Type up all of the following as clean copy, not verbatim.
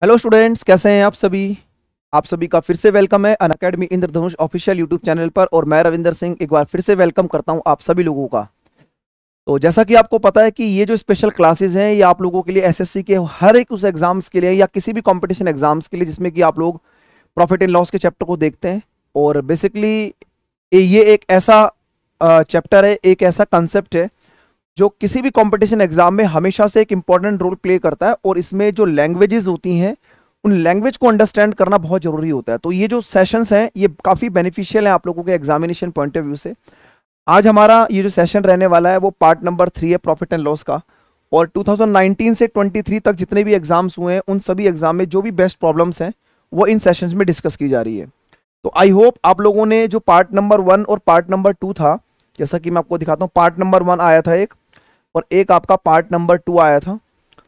Hello students, कैसे हैं आप सभी का फिर से वेलकम है अनअकैडमी इंद्रधनुष ऑफिशियल यूट्यूब चैनल पर। और मैं रविंदर सिंह एक बार फिर से वेलकम करता हूं आप सभी लोगों का। तो जैसा कि आपको पता है कि ये जो स्पेशल क्लासेस हैं ये आप लोगों के लिए एसएससी के हर एक उस एग्जाम्स के लिए या किसी भी कंपटीशन एग्जाम्स के लिए जिसमें कि आप लोग प्रॉफिट एंड लॉस के चैप्टर को देखते हैं। और बेसिकली ये एक ऐसा चैप्टर है, एक ऐसा कंसेप्ट है जो किसी भी कंपटीशन एग्जाम में हमेशा से एक इंपॉर्टेंट रोल प्ले करता है। और इसमें जो लैंग्वेजेस होती हैं उन लैंग्वेज को अंडरस्टैंड करना बहुत जरूरी होता है। तो ये जो सेशंस हैं ये काफ़ी बेनिफिशियल है आप लोगों के एग्जामिनेशन पॉइंट ऑफ व्यू से। आज हमारा ये जो सेशन रहने वाला है वो पार्ट नंबर 3 है प्रॉफिट एंड लॉस का। और 2019 से 23 तक जितने भी एग्जाम्स हुए हैं उन सभी एग्जाम में जो भी बेस्ट प्रॉब्लम्स हैं वो इन सेशंस में डिस्कस की जा रही है। तो आई होप आप लोगों ने जो पार्ट नंबर 1 और पार्ट नंबर 2 था, जैसा कि मैं आपको दिखाता हूँ, पार्ट नंबर 1 आया था एक और एक आपका पार्ट नंबर 2 आया था।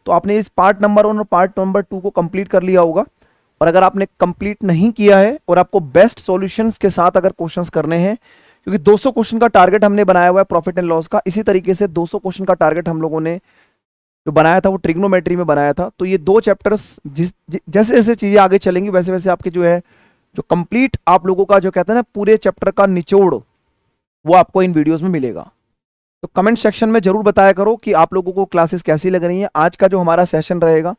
तो आपने इस पार्ट नंबर 1 और पार्ट नंबर 2 को कंप्लीट कर लिया होगा। और अगर आपने कंप्लीट नहीं किया है और आपको बेस्ट सॉल्यूशंस के साथ अगर क्वेश्चंस करने हैं, क्योंकि 200 क्वेश्चन का टारगेट हमने बनाया हुआ है प्रॉफिट एंड लॉस का, इसी तरीके से 200 क्वेश्चन का टारगेट हम लोगों ने जो बनाया था वो ट्रिग्नोमेट्री में बनाया था। तो ये दो चैप्टर्स जैसे जैसे चीजें आगे चलेंगी वैसे वैसे आपके जो है जो कंप्लीट आप लोगों का जो कहते हैं ना पूरे चैप्टर का निचोड़ वो आपको इन वीडियोस में मिलेगा। तो कमेंट सेक्शन में जरूर बताया करो कि आप लोगों को क्लासेस कैसी लग रही हैं। आज का जो हमारा सेशन रहेगा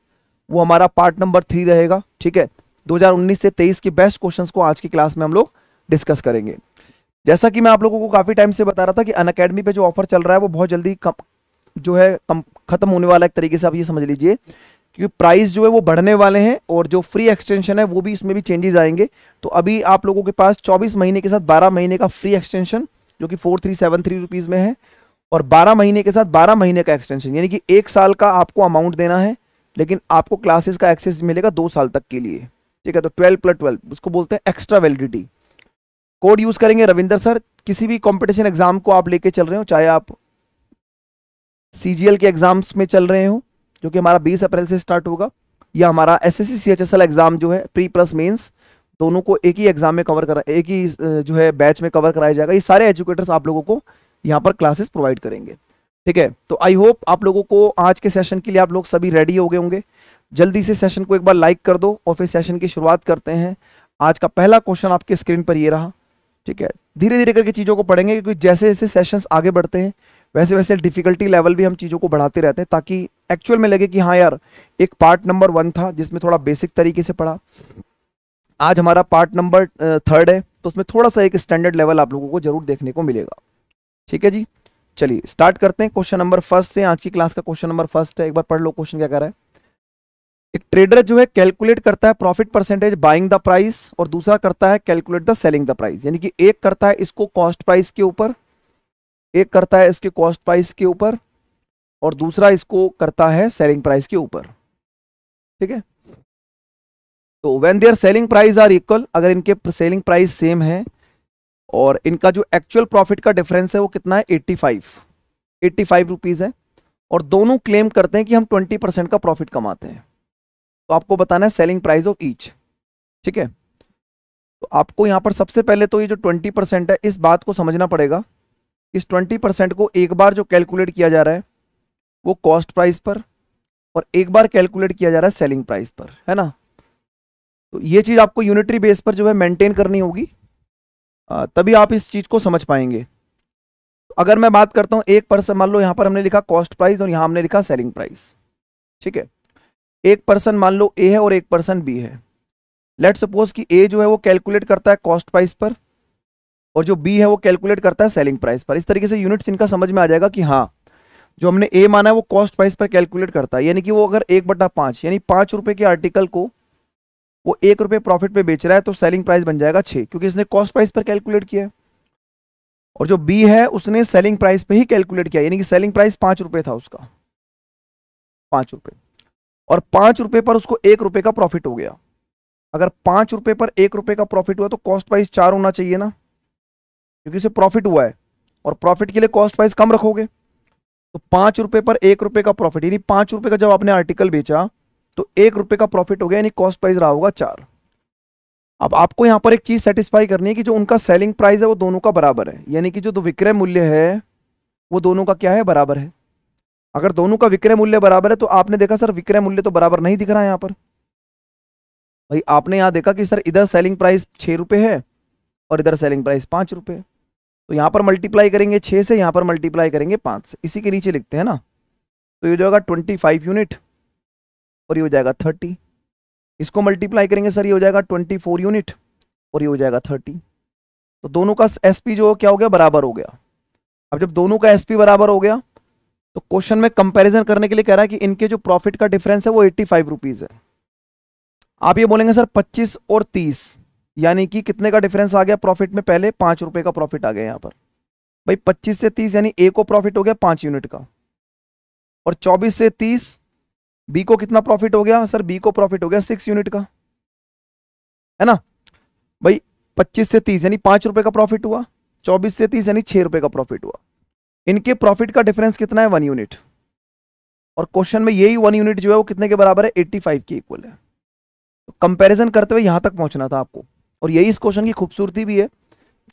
वो हमारा पार्ट नंबर 3 रहेगा, ठीक है। 2019 से 23 के बेस्ट क्वेश्चंस को आज की क्लास में हम लोग डिस्कस करेंगे। जैसा कि मैं आप लोगों को काफी टाइम से बता रहा था कि अनअकैडमी पे जो ऑफर चल रहा है वो बहुत जल्दी खत्म होने वाला है। एक तरीके से आप ये समझ लीजिए, क्योंकि प्राइस जो है वो बढ़ने वाले हैं और जो फ्री एक्सटेंशन है वो भी इसमें भी चेंजेस आएंगे। तो अभी आप लोगों के पास 24 महीने के साथ 12 महीने का फ्री एक्सटेंशन जो कि 4373 रुपीज में है, और 12 महीने के साथ 12 महीने का एक्सटेंशन यानी कि 1 साल का आपको अमाउंट देना है, लेकिन आपको क्लासेस का एक्सेस मिलेगा 2 साल तक के लिए, ठीक है। तो 12+12 उसको बोलते हैं एक्स्ट्रा वैलिडिटी। कोड यूज करेंगे रविंदर सर। किसी भी कंपटीशन एग्जाम को आप लेके चल रहे हो, चाहे आप सीजीएल के एग्जाम्स में चल रहे हो जो कि हमारा 20 अप्रैल से स्टार्ट होगा, या हमारा एसएससी सीएचएसएल एग्जाम जो है प्री प्लस मेंस दोनों को एक ही एग्जाम में कवर करा, एक ही जो है बैच में कवर कराया जाएगा। ये सारे एजुकेटर्स आप लोगों को यहाँ पर क्लासेस प्रोवाइड करेंगे, ठीक है। तो आई होप आप लोगों को आज के सेशन के लिए आप लोग सभी रेडी हो गए होंगे। जल्दी से सेशन को एक बार लाइक कर दो और फिर सेशन की शुरुआत करते हैं। आज का पहला क्वेश्चन आपके स्क्रीन पर ये रहा, ठीक है। धीरे धीरे करके चीज़ों को पढ़ेंगे क्योंकि जैसे जैसे सेशंस आगे बढ़ते हैं वैसे वैसे डिफिकल्टी लेवल भी हम चीज़ों को बढ़ाते रहते हैं, ताकि एक्चुअल में लगे कि हाँ यार एक पार्ट नंबर 1 था जिसमें थोड़ा बेसिक तरीके से पढ़ा, आज हमारा पार्ट नंबर 3 है तो उसमें थोड़ा सा एक स्टैंडर्ड लेवल आप लोगों को जरूर देखने को मिलेगा, ठीक है जी। चलिए स्टार्ट करते हैं क्वेश्चन नंबर 1 से। आज की क्लास का क्वेश्चन नंबर 1 है, एक बार पढ़ लो क्वेश्चन क्या कह रहा है। एक ट्रेडर जो है कैलकुलेट करता है profit percentage buying the price और दूसरा करता है calculate the selling the price. यानी कि एक करता है इसको कॉस्ट प्राइस के ऊपर, एक करता है इसके कॉस्ट प्राइस के ऊपर और दूसरा इसको करता है सेलिंग प्राइस के ऊपर, ठीक है। तो when their selling price are equal, अगर इनके सेलिंग प्राइस सेम है और इनका जो एक्चुअल प्रॉफिट का डिफरेंस है वो कितना है 85 रुपीज है, और दोनों क्लेम करते हैं कि हम 20% का प्रॉफिट कमाते हैं, तो आपको बताना है सेलिंग प्राइस ऑफ ईच, ठीक है। तो आपको यहां पर सबसे पहले तो ये जो 20% है इस बात को समझना पड़ेगा। इस 20% को एक बार जो कैलकुलेट किया जा रहा है वो कॉस्ट प्राइस पर और एक बार कैलकुलेट किया जा रहा है सेलिंग प्राइस पर, है ना। तो ये चीज आपको यूनिटरी बेस पर जो है मेंटेन करनी होगी, तभी आप इस चीज को समझ पाएंगे। तो अगर मैं बात करता हूं एक पर्सन, मान लो यहां पर हमने लिखा कॉस्ट प्राइस और यहां हमने लिखा सेलिंग प्राइस, ठीक है। एक पर्सन मान लो ए है और एक पर्सन बी है। लेट्स सपोज कि ए जो है वो कैलकुलेट करता है कॉस्ट प्राइस पर और जो बी है वो कैलकुलेट करता है सेलिंग प्राइस पर। इस तरीके से यूनिट्स इनका समझ में आ जाएगा कि हाँ जो हमने ए माना है वो कॉस्ट प्राइस पर कैलकुलेट करता है, यानी कि वो अगर 1/5 यानी 5 रुपए के आर्टिकल को वो 1 रुपए प्रॉफिट पे बेच रहा है तो सेलिंग प्राइस बन जाएगा 6, क्योंकि इसने कॉस्ट प्राइस पर कैलकुलेट किया है। और जो बी है उसने सेलिंग प्राइस पे ही कैलकुलेट किया, यानी कि सेलिंग प्राइस 5 रुपए था उसका, 5 रुपए, और 5 रुपए पर उसको 1 रुपए का प्रॉफिट हो गया। अगर 5 रुपए पर 1 रुपए का प्रॉफिट हुआ तो कॉस्ट प्राइस 4 होना चाहिए ना, क्योंकि उसे प्रॉफिट हुआ है और प्रॉफिट के लिए कॉस्ट प्राइस कम रखोगे। तो 5 रुपए पर 1 रुपए का प्रॉफिट, यानी 5 रुपए का जब आपने आर्टिकल बेचा तो 1 रुपए का प्रॉफिट हो गया, यानी कॉस्ट प्राइस रहा होगा 4। अब आपको यहां पर एक चीज सेटिस्फाई करनी है कि जो उनका सेलिंग प्राइस है वो दोनों का बराबर है, यानी कि जो विक्रय मूल्य है वो दोनों का क्या है, बराबर है। अगर दोनों का विक्रय मूल्य बराबर है तो आपने देखा सर विक्रय मूल्य तो बराबर नहीं दिख रहा है यहाँ पर, भाई आपने यहाँ देखा कि सर इधर सेलिंग प्राइस 6 रुपये है और इधर सेलिंग प्राइस 5 रुपये, तो यहाँ पर मल्टीप्लाई करेंगे 6 से, यहाँ पर मल्टीप्लाई करेंगे 5 से, इसी के नीचे लिखते हैं ना। तो ये हो जाएगा 25 यूनिट और ये हो जाएगा 30। इसको मल्टीप्लाई करेंगे सर, ये हो जाएगा 24 यूनिट और ये हो जाएगा 30। तो दोनों का एसपी जो क्या हो गया, बराबर हो गया। अब जब दोनों का एसपी बराबर हो गया तो क्वेश्चन में कंपैरिजन करने के लिए कह रहा है कि इनके जो प्रॉफिट का डिफरेंस है वो 85 रुपीज है। आप ये बोलेंगे सर 25 और 30 यानी कि कितने का डिफरेंस आ गया प्रॉफिट में, पहले 5 रुपए का प्रॉफिट आ गया यहाँ पर। भाई 25 से 30 यानी ए को प्रॉफिट हो गया 5 यूनिट का, और 24 से 30 बी को कितना प्रॉफिट हो गया सर, बी को प्रॉफिट हो गया 6 यूनिट का, है ना। भाई 25 से 30 यानी 5 रुपए का प्रॉफिट हुआ, 24 से 30 यानी 6 रुपए का प्रॉफिट हुआ। इनके प्रॉफिट का डिफरेंस कितना है, 1 यूनिट, और क्वेश्चन में यही 1 यूनिट जो है वो कितने के बराबर है, 85 के इक्वल है। तो कंपैरिजन करते हुए यहां तक पहुंचना था आपको, और यही इस क्वेश्चन की खूबसूरती भी है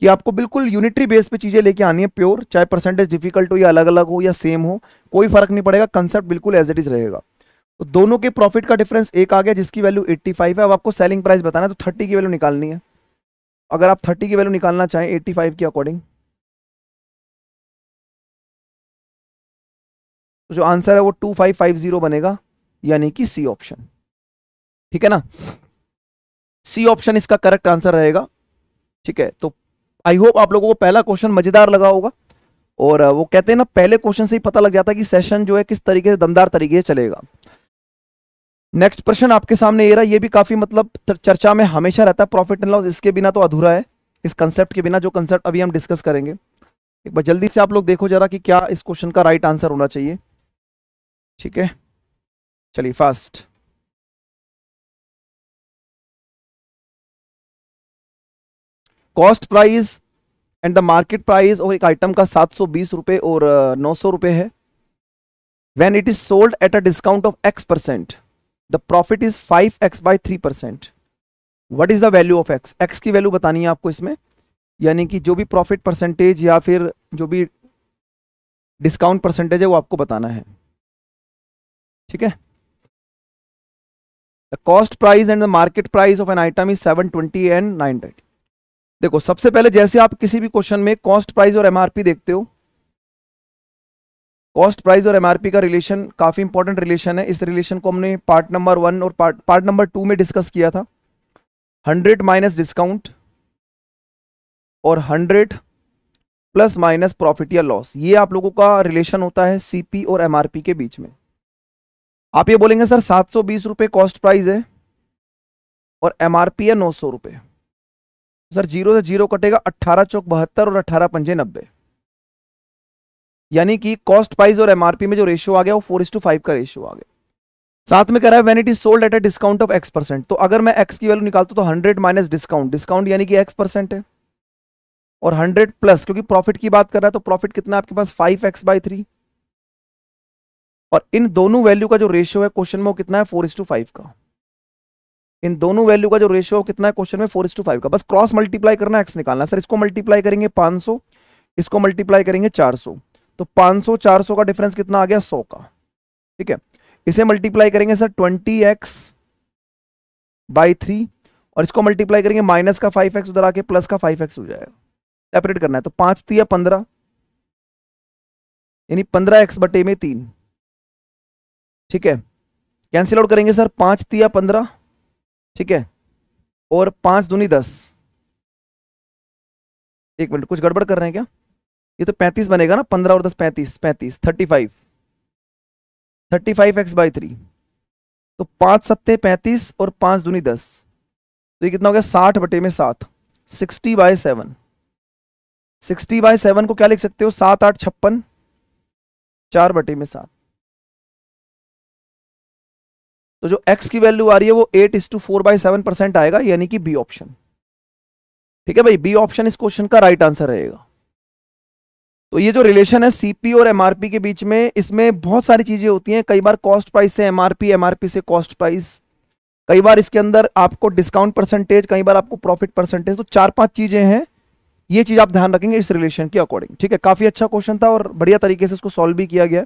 कि आपको बिल्कुल यूनिटरी बेस पे चीजें लेके आनी है प्योर, चाहे परसेंटेज डिफिकल्ट हो या अलग अलग हो या सेम हो, कोई फर्क नहीं पड़ेगा, कंसेप्ट बिल्कुल एज इट इज रहेगा। तो दोनों के प्रॉफिट का डिफरेंस एक आ गया जिसकी वैल्यू 85 है। अब आपको सेलिंग प्राइस बताना है तो 30 की वैल्यू निकालनी है। अगर आप 30 की वैल्यू निकालना चाहें 85 के अकॉर्डिंग, तो जो आंसर है वो 2550 बनेगा, यानी कि सी ऑप्शन। ठीक है ना, सी ऑप्शन इसका करेक्ट आंसर रहेगा। ठीक है, तो आई होप आप लोगों को पहला क्वेश्चन मजेदार लगा होगा, और वो कहते हैं ना पहले क्वेश्चन से ही पता लग जाता है कि सेशन जो है किस तरीके से दमदार तरीके से चलेगा। नेक्स्ट प्रश्न आपके सामने ये रहा, ये भी काफी मतलब चर्चा में हमेशा रहता है, प्रॉफिट एंड लॉस, इसके बिना तो अधूरा है, इस कंसेप्ट के बिना, जो कंसेप्ट अभी हम डिस्कस करेंगे। एक बार जल्दी से आप लोग देखो जरा कि क्या इस क्वेश्चन का राइट आंसर होना चाहिए। ठीक है, चलिए fast. Cost price and the market price और एक आइटम का 720 रुपए और 900 रुपए है। When it is sold at a discount of x%, the profit is 5x by 3%। What is the value of x? x की वैल्यू बतानी है आपको इसमें, यानी कि जो भी प्रॉफिट परसेंटेज या फिर जो भी डिस्काउंट परसेंटेज है वो आपको बताना है। ठीक है, the cost price and the market price of an item is 720 and 930। देखो सबसे पहले जैसे आप किसी भी क्वेश्चन में कॉस्ट प्राइस और एमआरपी देखते हो, कॉस्ट प्राइस और एमआरपी का रिलेशन काफी इंपॉर्टेंट रिलेशन है। इस रिलेशन को हमने पार्ट नंबर 1 और पार्ट नंबर 2 में डिस्कस किया था। 100 माइनस डिस्काउंट और 100 प्लस माइनस प्रॉफिट या लॉस, ये आप लोगों का रिलेशन होता है सीपी और एमआरपी के बीच में। आप ये बोलेंगे सर 720 रुपए कॉस्ट प्राइस है और एमआरपी है 900 रुपए, सर 0 से 0 कटेगा, 18 चौक 72 और 18 पंजे 90, यानी कि कॉस्ट प्राइस और एमआरपी में जो रेशियो आ गया वो 4:5 का रेशियो आ गया। साथ में कह रहा है when it is sold at a discount of x%, तो अगर मैं x की वैल्यू निकालता हूं तो 100 माइनस डिस्काउंट, डिस्काउंट यानी कि x% है, और 100 प्लस, क्योंकि प्रॉफिट की बात कर रहा है तो प्रॉफिट कितना है आपके पास 5x बाई 3, और इन दोनों वैल्यू का जो रेशियो है क्वेश्चन में वो कितना है 4:5 का। इन दोनों वैल्यू का जो रेशियो कितना है क्वेश्चन में 4:5 का। बस क्रॉस मल्टीप्लाई करना, एक्स निकालना। सर इसको मल्टीप्लाई करेंगे 500, इसको मल्टीप्लाई करेंगे 400, तो 500 400 का डिफरेंस कितना आ गया 100 का। ठीक है, इसे मल्टीप्लाई करेंगे सर 20x बाई 3, और इसको मल्टीप्लाई करेंगे माइनस का 5x उधर आके प्लस का 5x हो जाएगा। सेपरेट करना है तो 5 3 15, यानी 15x बटे में 3। ठीक है, कैंसिल आउट करेंगे सर 5 3 15, ठीक है, और 5 दूनी 10। एक मिनट, कुछ गड़बड़ कर रहे हैं क्या? ये तो 35 बनेगा ना, 15 और 10 35, 35 35x बाई 3, तो 5 7 35 और 5 दूनी 10, तो ये कितना हो गया 60 बटे में 7, 60/7। 60/7 को क्या लिख सकते हो, 7 8 56, 4 बटे में 7। तो जो x की वैल्यू आ रही है वो 8:4/7% आएगा, यानी कि बी ऑप्शन। ठीक है भाई, बी ऑप्शन इस क्वेश्चन का राइट आंसर रहेगा। तो ये जो रिलेशन है सीपी और एमआरपी के बीच में, इसमें बहुत सारी चीजें होती हैं। कई बार कॉस्ट प्राइस से एमआरपी, एमआरपी से कॉस्ट प्राइस, कई बार इसके अंदर आपको डिस्काउंट परसेंटेज, कई बार आपको प्रॉफिट परसेंटेज, तो 4-5 चीजें हैं। ये चीज आप ध्यान रखेंगे इस रिलेशन के अकॉर्डिंग। ठीक है, काफी अच्छा क्वेश्चन था और बढ़िया तरीके से इसको सॉल्व भी किया गया।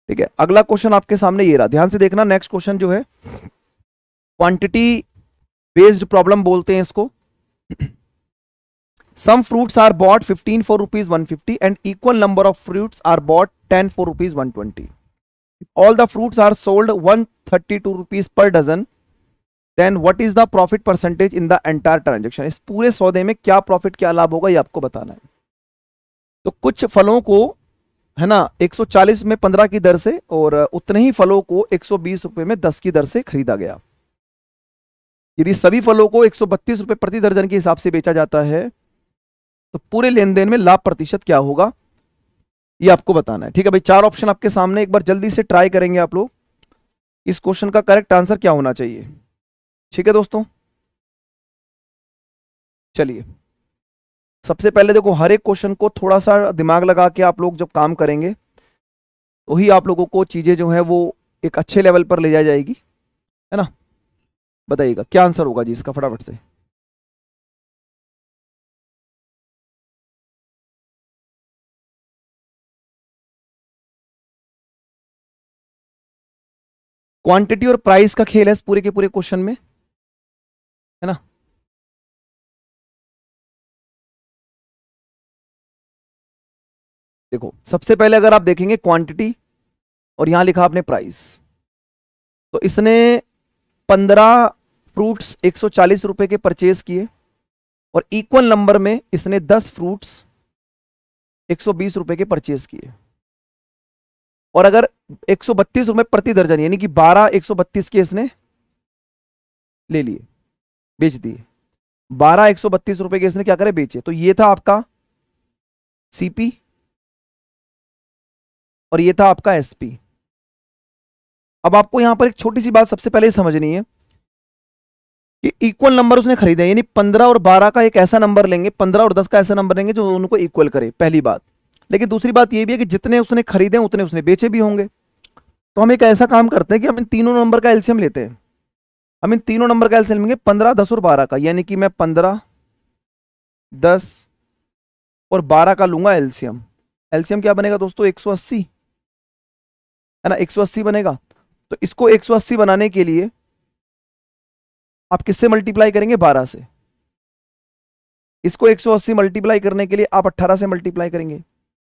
ठीक है, अगला क्वांटिटी आपके सामने ये रहा, ध्यान से देखना। नेक्स्ट क्वेश्चन जो है क्वांटिटी बेस्ड प्रॉब्लम बोलते हैं इसको। Some fruits are bought 15 for rupees 150 and equal number of fruits are bought 10 for rupees 120. All the fruits are sold 132 rupees per dozen. Then what is the profit percentage in the entire transaction? इस पूरे सौदे में क्या profit क्या लाभ होगा ये आपको बताना है। तो कुछ फलों को है ना 140 में 15 की दर से और उतने ही फलों को 120 रुपए में 10 की दर से खरीदा गया। यदि सभी फलों को 132 रुपए प्रति दर्जन के हिसाब से बेचा जाता है तो पूरे लेन देन में लाभ प्रतिशत क्या होगा ये आपको बताना है। ठीक है भाई, 4 ऑप्शन आपके सामने, एक बार जल्दी से ट्राई करेंगे आप लोग इस क्वेश्चन का करेक्ट आंसर क्या होना चाहिए। ठीक है दोस्तों, चलिए सबसे पहले देखो हर एक क्वेश्चन को थोड़ा सा दिमाग लगा के आप लोग जब काम करेंगे तो ही आप लोगों को चीजें जो है वो एक अच्छे लेवल पर ले जाएगी, है ना। बताइएगा क्या आंसर होगा जी इसका फटाफट से। क्वांटिटी और प्राइस का खेल है इस पूरे के पूरे क्वेश्चन में, है ना। देखो सबसे पहले अगर आप देखेंगे क्वांटिटी और यहां लिखा आपने प्राइस, तो इसने 15 फ्रूट्स 140 रुपए के परचेज किए और इक्वल नंबर में इसने 10 फ्रूट्स 120 रुपए के परचेज किए। और अगर 132 रुपए प्रति दर्जन यानी कि 12 132 के इसने ले लिए, बेच दिए। 12 132 रुपए के इसने क्या करे, बेचे। तो ये था आपका सीपी और ये था आपका एसपी। अब आपको यहां पर एक छोटी सी बात सबसे पहले समझनी है कि इक्वल नंबर उसने खरीदे, यानी 15 और 12 का एक ऐसा नंबर लेंगे, 15 और 10 का ऐसा नंबर लेंगे जो उनको इक्वल करे, पहली बात। लेकिन दूसरी बात ये भी है कि जितने उसने खरीदे उतने उसने बेचे भी होंगे। तो हम एक ऐसा काम करते हैं कि हम इन तीनों नंबर का एलसीएम लेते हैं। हम इन तीनों नंबर का एलसीएम लेंगे 15 10 और 12 का, यानी कि मैं 15 10 और 12 का लूंगा एलसीएम। एलसीएम क्या बनेगा दोस्तों, 180, है ना, 180 बनेगा। तो इसको 180 बनाने के लिए आप किससे मल्टीप्लाई करेंगे, 12 से। इसको 180 मल्टीप्लाई करने के लिए आप 18 से मल्टीप्लाई करेंगे।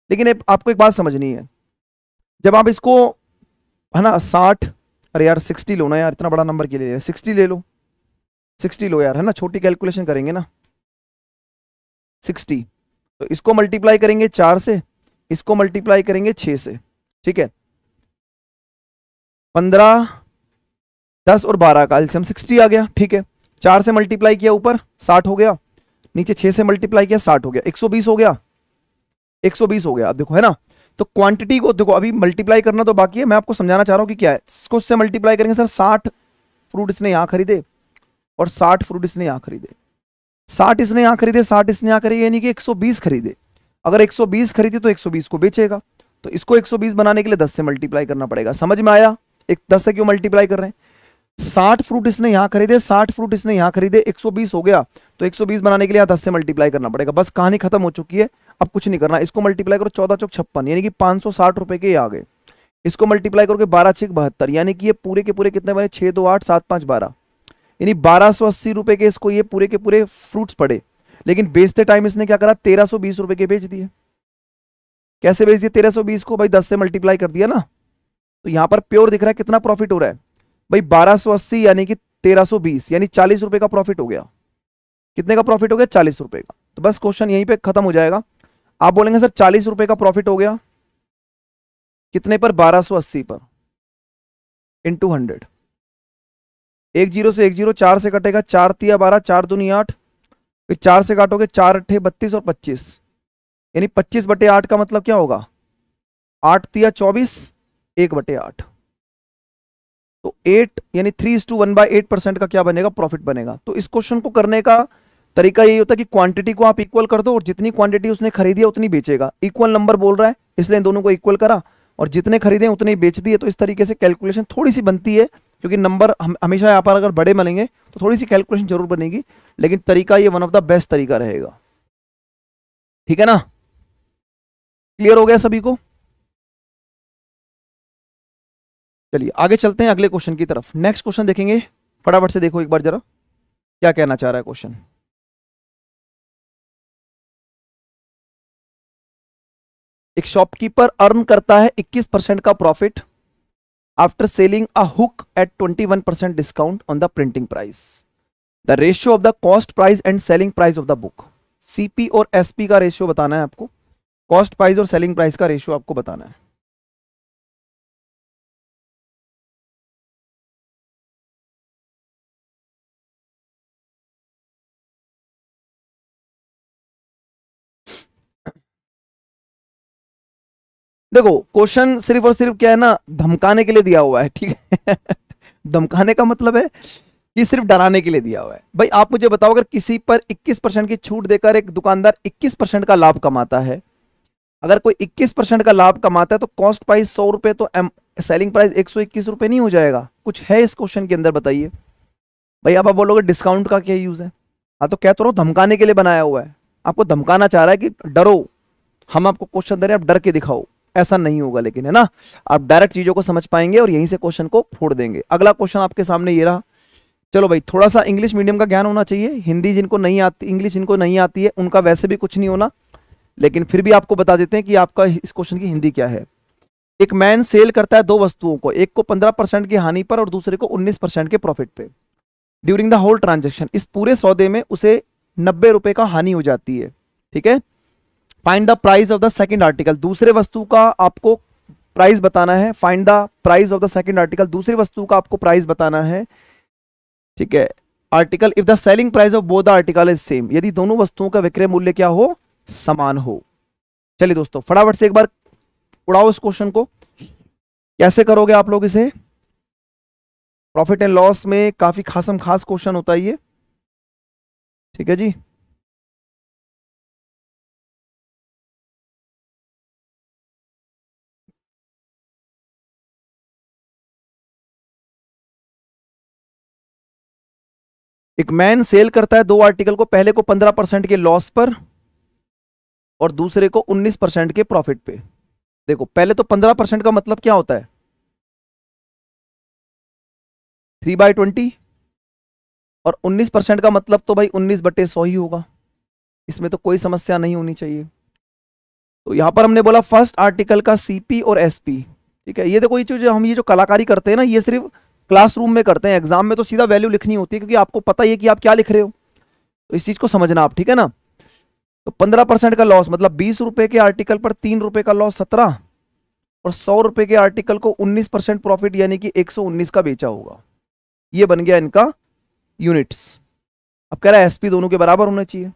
लेकिन आपको एक बात समझनी है, जब आप इसको है ना 60, अरे यार 60 लो ना यार, इतना बड़ा नंबर के लिए 60 ले लो, 60 लो यार, है ना, छोटी कैलकुलेशन करेंगे ना। 60, तो इसको मल्टीप्लाई करेंगे 4 से, इसको मल्टीप्लाई करेंगे 6 से। ठीक है, 15 10 और 12 का एलसीएम 60 आ गया। ठीक है, 4 से मल्टीप्लाई किया ऊपर 60 हो गया, नीचे 6 से मल्टीप्लाई किया 60 हो गया, 120 हो गया, 120 हो गया। आप देखो, है ना। तो क्वांटिटी को देखो, अभी मल्टीप्लाई करना तो बाकी है, मैं आपको समझाना चाह रहा हूं कि क्या है। इसको उससे मल्टीप्लाई करेंगे सर, 60 फ्रूट इसने यहां खरीदे और 60 फ्रूट इसने यहां खरीदे, 60 इसने यहां खरीदे, 60 इसने यहां खरीदे, यानी कि 120 खरीदे। अगर 120 खरीदे तो 120 को बेचेगा। तो इसको 120 बनाने के लिए 10 से मल्टीप्लाई करना पड़ेगा। समझ में आया, एक 10 से क्यों मल्टीप्लाई कर रहे हैं। 60 फ्रूट इसने यहां खरीदे, 60 फ्रूट इसने यहां खरीदे, 120 हो गया। तो 120 बनाने के लिए 10 से मल्टीप्लाई करना पड़ेगा। बस कहानी खत्म हो चुकी है, अब कुछ नहीं करना। इसको मल्टीप्लाई करो 14 चौक 56, यानी कि 560 रुपए के आ गए। इसको मल्टीप्लाई करोगे 12 6 72, यानी कि ये पूरे के पूरे कितने बने, 6 2 8 7 5 12, यानी 1280 रुपए के इसको ये पूरे के पूरे फ्रूट्स पड़े। लेकिन बेचते टाइम इसने क्या करा, 1320 रुपए के बेच दिए। कैसे बेच दिए 1320 को, भाई 10 से मल्टीप्लाई कर दिया ना। तो यहां पर प्योर दिख रहा है कितना प्रॉफिट हो रहा है भाई, 1280 यानी कि 1320, यानी 40 रुपए का प्रॉफिट हो गया। कितने का प्रॉफिट हो गया, 40 रुपए का। तो बस क्वेश्चन यहीं पे खत्म हो जाएगा। आप बोलेंगे सर 40 रुपए का प्रॉफिट हो गया कितने पर, 1280 पर, इंटू 100। 1 0 से 1 0, 4 से कटेगा, 4 तिया 12, 4 दूनी 8, फिर 4 से काटोगे 4 8 32 और 25, यानी 25/8 का मतलब क्या होगा, 8 तिया 24, 1/8। तो 8 यानी 3:1/8% का क्या बनेगा, प्रॉफिट बनेगा। तो इस क्वेश्चन को करने का तरीका यही होता है कि क्वांटिटी को आप इक्वल कर दो और जितनी क्वांटिटी उसने खरीदी है उतनी बेचेगा। इक्वल नंबर बोल रहा है इसलिए इन दोनों को इक्वल करा और जितने खरीदे उतने ही बेच दिए। तो इस तरीके से कैलकुलेशन थोड़ी सी बनती है, क्योंकि नंबर हमेशा यहाँ पर अगर बड़े बनेंगे तो थोड़ी सी कैलकुलेशन जरूर बनेगी, लेकिन तरीका ये वन ऑफ द बेस्ट तरीका रहेगा। ठीक है ना, क्लियर हो गया सभी को। चलिए आगे चलते हैं अगले क्वेश्चन की तरफ। नेक्स्ट क्वेश्चन देखेंगे, फटाफट से देखो एक बार जरा। क्या कहना चाह रहा है क्वेश्चन? एक शॉपकीपर अर्न करता है 21% का profit after selling a book at 21% discount on the printing price. The ratio of the cost price and selling price of the book. CP और एसपी का रेशियो बताना है आपको, कॉस्ट प्राइस और सेलिंग प्राइस का रेशियो आपको बताना है। देखो क्वेश्चन सिर्फ और सिर्फ क्या है ना, धमकाने के लिए दिया हुआ है, ठीक है। धमकाने का मतलब है कि सिर्फ डराने के लिए दिया हुआ है। भाई आप मुझे बताओ, अगर किसी पर 21% की छूट देकर एक दुकानदार 21% का लाभ कमाता है, अगर कोई 21% का लाभ कमाता है तो कॉस्ट प्राइस 100 रुपए तो सेलिंग प्राइस 121 रुपए नहीं हो जाएगा? कुछ है इस क्वेश्चन के अंदर, बताइए। भाई आप बोलोगे डिस्काउंट का क्या यूज है? हाँ तो क्या तो रहा हूं, धमकाने के लिए बनाया हुआ है, आपको धमकाना चाह रहा है कि डरो, हम आपको क्वेश्चन दे रहे हैं, आप डर के दिखाओ। ऐसा नहीं होगा लेकिन, है ना, आप डायरेक्ट चीजों को समझ पाएंगे और यहीं से क्वेश्चन को फोड़ देंगे। अगला क्वेश्चन आपके सामने ये रहा। चलो भाई, थोड़ा सा इंग्लिश मीडियम का ज्ञान होना चाहिए। हिंदी जिनको नहीं आती, इंग्लिश जिनको नहीं आती है, उनका वैसे भी कुछ नहीं होना, लेकिन फिर भी आपको बता देते हैं कि आपका इस क्वेश्चन की हिंदी क्या है। एक मैन सेल करता है दो वस्तुओं को, एक को 15% की हानि पर और दूसरे को 19% के प्रॉफिट पे। ड्यूरिंग द होल ट्रांजेक्शन, इस पूरे सौदे में उसे 90 रुपए का हानि हो जाती है, ठीक है। Find the price of the second article, दूसरे वस्तु का आपको प्राइस बताना है। Find the price of the second article, दूसरी वस्तु का आपको प्राइस बताना है, ठीक है। Article if the selling price of both the article is same, यदि दोनों वस्तुओं का विक्रय मूल्य क्या हो, समान हो। चलिए दोस्तों, फटाफट से एक बार उड़ाओ इस क्वेश्चन को। कैसे करोगे आप लोग इसे? प्रॉफिट एंड लॉस में काफी खासम खास क्वेश्चन होता है ये, ठीक है जी। एक मैन सेल करता है दो आर्टिकल को, पहले को 15% के लॉस पर और दूसरे को 19% के प्रॉफिट पे। देखो पहले तो 15% का मतलब क्या होता है, 3/20, और 19% का मतलब तो भाई 19/100 ही होगा। इसमें तो कोई समस्या नहीं होनी चाहिए। तो यहां पर हमने बोला फर्स्ट आर्टिकल का सीपी और एसपी, ठीक है। ये देखो, ये जो कलाकारी करते हैं ना, ये सिर्फ क्लासरूम में करते हैं, एग्जाम में तो सीधा वैल्यू लिखनी होती है, क्योंकि आपको पता ही है कि आप क्या लिख रहे हो। तो इस चीज को समझना आप, ठीक है ना। तो 15% का लॉस मतलब 20 रुपए के आर्टिकल पर 3 रुपए का लॉस 17, और 100 रुपए के आर्टिकल को 19% प्रॉफिट यानी कि 119 का बेचा होगा। ये बन गया इनका यूनिट्स। अब कह रहा है एसपी दोनों के बराबर होने चाहिए।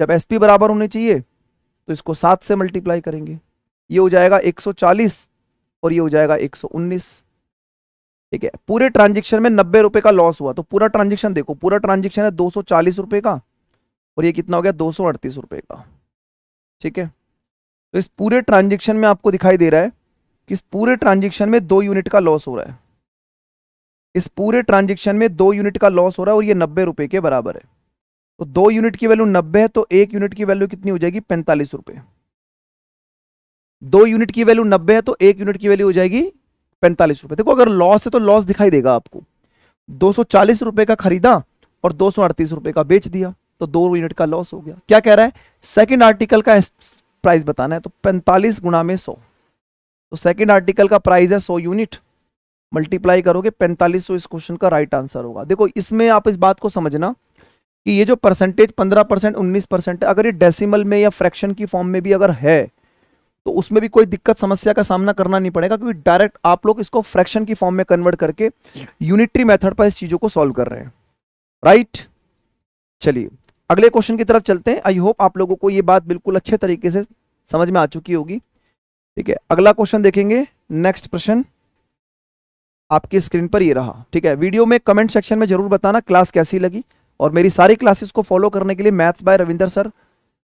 जब एसपी बराबर होने चाहिए तो इसको 7 से मल्टीप्लाई करेंगे, ये हो जाएगा 140 और ये हो जाएगा 119, ठीक है। पूरे ट्रांजेक्शन में 90 रुपए का लॉस हुआ, तो पूरा ट्रांजेक्शन देखो, पूरा ट्रांजेक्शन है 240 रुपए का, और ये कितना हो गया 238 रुपए का, ठीक है। तो इस पूरे ट्रांजेक्शन में आपको दिखाई दे रहा है कि इस पूरे ट्रांजेक्शन में 2 यूनिट का लॉस हो रहा है। इस पूरे ट्रांजेक्शन में 2 यूनिट का लॉस हो रहा है, और ये 90 रुपए के बराबर है। तो 2 यूनिट की वैल्यू 90 है, तो 1 यूनिट की वैल्यू कितनी हो जाएगी, 45 रुपए। 2 यूनिट की वैल्यू 90 है, तो 1 यूनिट की वैल्यू हो जाएगी 45 रुपए। देखो अगर लॉस है तो लॉस दिखाई देगा आपको। 240 रुपए का खरीदा और 238 रुपए का बेच दिया, तो 2 यूनिट का लॉस हो गया। क्या कह रहा है, सेकंड आर्टिकल का प्राइस बताना है, तो 45 गुणा में 100, तो सेकंड आर्टिकल का प्राइस है 100 यूनिट, मल्टीप्लाई करोगे 4500, इस क्वेश्चन का राइट आंसर होगा। देखो इसमें आप इस बात को समझना कि ये जो परसेंटेज 15%, 19% है, अगर ये डेसिमल में या फ्रैक्शन की फॉर्म में भी अगर है तो उसमें भी कोई दिक्कत समस्या का सामना करना नहीं पड़ेगा, क्योंकि डायरेक्ट आप लोग इसको फ्रैक्शन की फॉर्म में कन्वर्ट करके यूनिटरी मेथड पर इस चीजों को सॉल्व कर रहे हैं, राइट। चलिए अगले क्वेश्चन की तरफ चलते हैं। आई होप आप लोगों को ये बात बिल्कुल अच्छे तरीके से समझ में आ चुकी होगी, ठीक है। अगला क्वेश्चन देखेंगे। नेक्स्ट प्रश्न आपकी स्क्रीन पर ये रहा, ठीक है। वीडियो में कमेंट सेक्शन में जरूर बताना क्लास कैसी लगी, और मेरी सारी क्लासेस को फॉलो करने के लिए मैथ्स बाय रविंदर सर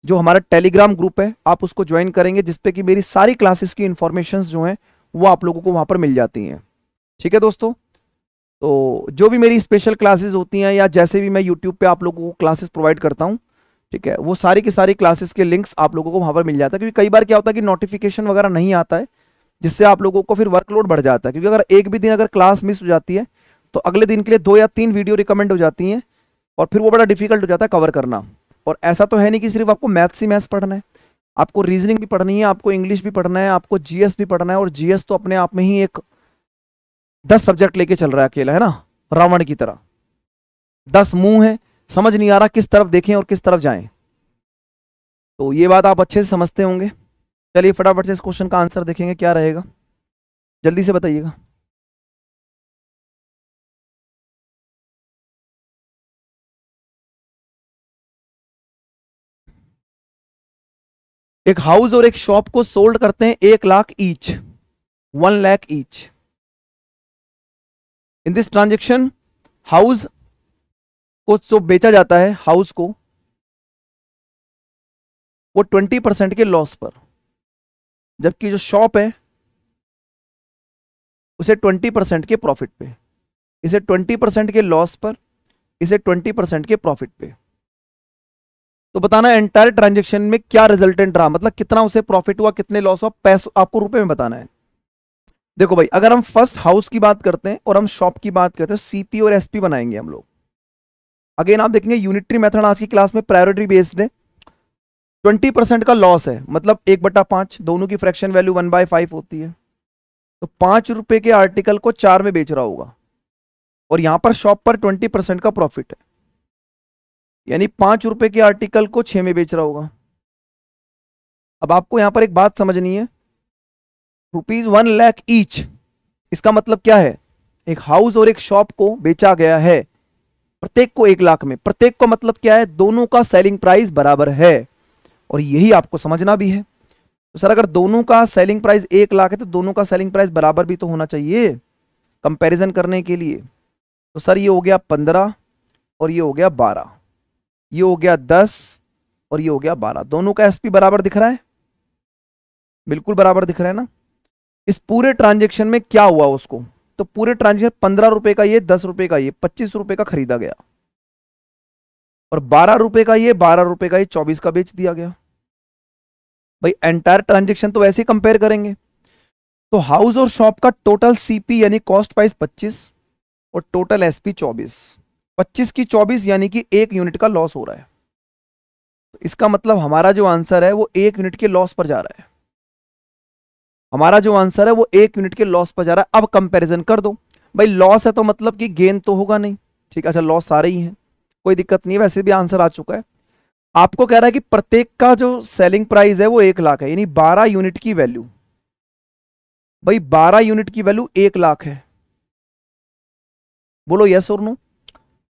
जो हमारा टेलीग्राम ग्रुप है, आप उसको ज्वाइन करेंगे, जिसपे कि मेरी सारी क्लासेस की इंफॉर्मेशंस जो हैं वो आप लोगों को वहां पर मिल जाती हैं, ठीक है दोस्तों। तो जो भी मेरी स्पेशल क्लासेस होती हैं या जैसे भी मैं यूट्यूब पे आप लोगों को क्लासेस प्रोवाइड करता हूँ, ठीक है, वो सारी की सारी क्लासेस के लिंक्स आप लोगों को वहां पर मिल जाता है। क्योंकि कई बार क्या होता है कि नोटिफिकेशन वगैरह नहीं आता है, जिससे आप लोगों को फिर वर्कलोड बढ़ जाता है। क्योंकि अगर एक भी दिन अगर क्लास मिस हो जाती है तो अगले दिन के लिए 2 या 3 वीडियो रिकमेंड हो जाती हैं, और फिर वो बड़ा डिफिकल्ट हो जाता है कवर करना। और ऐसा तो है नहीं कि सिर्फ आपको मैथ्स ही मैथ्स पढ़ना है, आपको रीजनिंग भी पढ़नी है, आपको इंग्लिश भी पढ़ना है, आपको जीएस भी पढ़ना है। और जीएस तो अपने आप में ही एक 10 सब्जेक्ट लेके चल रहा है अकेला, है ना, रावण की तरह। 10 मुंह है, समझ नहीं आ रहा किस तरफ देखें और किस तरफ जाएं। तो ये बात आप अच्छे से समझते होंगे। चलिए फटाफट से इस क्वेश्चन का आंसर देखेंगे क्या रहेगा, जल्दी से बताइएगा। एक हाउस और एक शॉप को सोल्ड करते हैं 1 lakh each, 1 lakh each. In this transaction house को जो बेचा जाता है, हाउस को, वो 20% के लॉस पर, जबकि जो शॉप है उसे 20% के प्रॉफिट पे। इसे 20% के लॉस पर, इसे 20% के प्रॉफिट पे। तो बताना एंटायर ट्रांजेक्शन में क्या रिजल्टेंट रहा, मतलब कितना उसे प्रॉफिट हुआ, कितने लॉस हुआ, पैसे आपको रुपए में बताना है। देखो भाई, अगर हम फर्स्ट हाउस की बात करते हैं और हम शॉप की बात करते हैं, सीपी और एसपी बनाएंगे हम लोग। अगेन आप देखेंगे यूनिटरी मेथड आज की क्लास में प्रायोरिटी बेस्ड है। 20% का लॉस है, मतलब 1/5, दोनों की फ्रैक्शन वैल्यू 1/5 होती है। तो 5 रुपए के आर्टिकल को 4 में बेच रहा होगा, और यहां पर शॉप पर 20% का प्रॉफिट है, यानी 5 रुपए के आर्टिकल को 6 में बेच रहा होगा। अब आपको यहां पर एक बात समझनी है, ₹1 लाख ईच, इसका मतलब क्या है, एक हाउस और एक शॉप को बेचा गया है, प्रत्येक को 1 लाख में। प्रत्येक को मतलब क्या है, दोनों का सेलिंग प्राइस बराबर है, और यही आपको समझना भी है। तो सर अगर दोनों का सेलिंग प्राइस 1 लाख है तो दोनों का सेलिंग प्राइस बराबर भी तो होना चाहिए कंपैरिजन करने के लिए। तो सर ये हो गया 15 और ये हो गया 12, ये हो गया 10 और ये हो गया 12। दोनों का एसपी बराबर दिख रहा है, बिल्कुल बराबर दिख रहा है ना। इस पूरे ट्रांजेक्शन में क्या हुआ उसको, तो पूरे ट्रांजेक्शन 15 रुपए का ये, 10 रुपए का ये, 25 रुपए का खरीदा गया, और 12 रुपए का ये, 12 रुपए का ये, 24 का बेच दिया गया। भाई एंटायर ट्रांजेक्शन तो वैसे ही कंपेयर करेंगे। तो हाउस और शॉप का टोटल सीपी यानी कॉस्ट प्राइस 25 और टोटल एसपी 24, 25 की 24 यानी कि 1 यूनिट का लॉस हो रहा है। तो इसका मतलब हमारा जो आंसर है वो 1 यूनिट के लॉस पर जा रहा है। हमारा जो आंसर है वो 1 यूनिट के लॉस पर जा रहा है। अब कंपैरिजन कर दो, भाई लॉस है तो मतलब कि गेन तो होगा नहीं, ठीक है, अच्छा लॉस सारे ही हैं, कोई दिक्कत नहीं है, वैसे भी आंसर आ चुका है। आपको कह रहा है कि प्रत्येक का जो सेलिंग प्राइस है वो 1 लाख है, यानी 12 यूनिट की वैल्यू, भाई 12 यूनिट की वैल्यू 1 लाख है। बोलो यस और नो,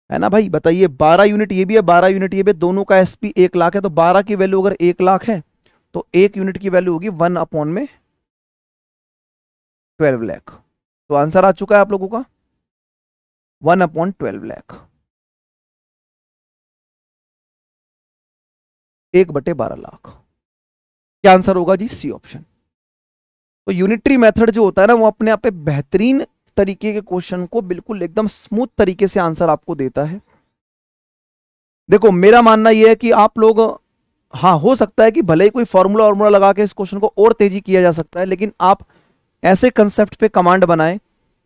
है ना भाई, बताइए। 12 यूनिट ये भी है, 12 यूनिट ये भी, दोनों का एसपी 1 लाख है, तो 12 की वैल्यू अगर 1 लाख है तो 1 यूनिट की वैल्यू होगी 1/12 लाख। तो आंसर आ चुका है आप लोगों का 1/12 लाख, 1/12 लाख। क्या आंसर होगा जी, सी ऑप्शन। तो यूनिटरी मेथड जो होता है ना वो अपने आप पे बेहतरीन तरीके के क्वेश्चन को बिल्कुल एकदम स्मूथ तरीके से आंसर आपको देता है। देखो मेरा मानना यह है कि आप लोग, हाँ हो सकता है कि भले ही कोई फॉर्मूला वॉर्मूला लगा के इस क्वेश्चन को और तेजी किया जा सकता है, लेकिन आप ऐसे कंसेप्ट पे कमांड बनाएं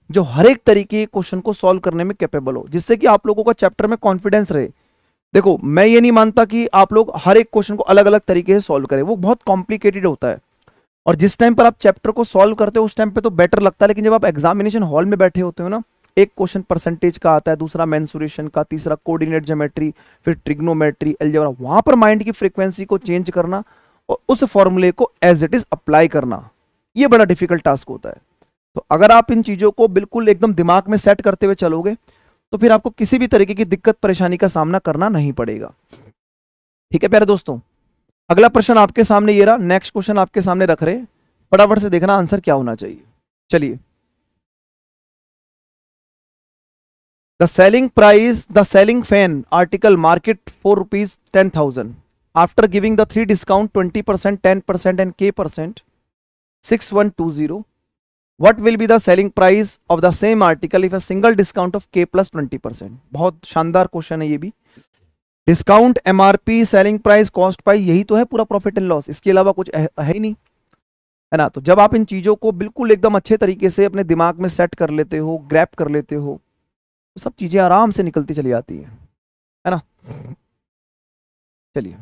जो हर एक तरीके के क्वेश्चन को सॉल्व करने में कैपेबल हो, जिससे कि आप लोगों का चैप्टर में कॉन्फिडेंस रहे। देखो मैं ये नहीं मानता कि आप लोग हर एक क्वेश्चन को अलग अलग तरीके से सॉल्व करें, वो बहुत कॉम्प्लिकेटेड होता है, और जिस टाइम पर आप चैप्टर को सॉल्व करते हो उस टाइम पे तो बेटर लगता है, लेकिन जब आप एग्जामिनेशन हॉल में बैठे होते हो ना, एक क्वेश्चन परसेंटेज का आता है, दूसरा मेंसुरेशन का, तीसरा कोऑर्डिनेट ज्योमेट्री, फिर ट्रिग्नोमेट्री, अलजेब्रा, वहां पर माइंड की फ्रीक्वेंसी को चेंज करना और उस फॉर्मूले को एज इट इज अप्लाई करना, ये बड़ा डिफिकल्ट टास्क होता है। तो अगर आप इन चीजों को बिल्कुल एकदम दिमाग में सेट करते हुए चलोगे तो फिर आपको किसी भी तरीके की दिक्कत परेशानी का सामना करना नहीं पड़ेगा। ठीक है प्यारे दोस्तों, अगला प्रश्न आपके सामने ये रहा, नेक्स्ट क्वेश्चन आपके सामने रख रहे, फटाफट से देखना आंसर क्या होना चाहिए। चलिए, the ceiling fan article market for ₹10,000 after giving the 3 discount 20%, 10% and K% 6120, what will be the selling price of the same article if a single discount of K plus 20%। बहुत शानदार क्वेश्चन है ये भी। Discount, MRP, selling price, cost price, यही तो है पूरा profit and loss, इसके अलावा कुछ है ही नहीं, है ना। तो जब आप इन चीजों को बिल्कुल एकदम अच्छे तरीके से अपने दिमाग में सेट कर लेते हो, ग्रैप कर लेते हो, तो सब चीजें आराम से निकलती चली जाती है है ना। चलिए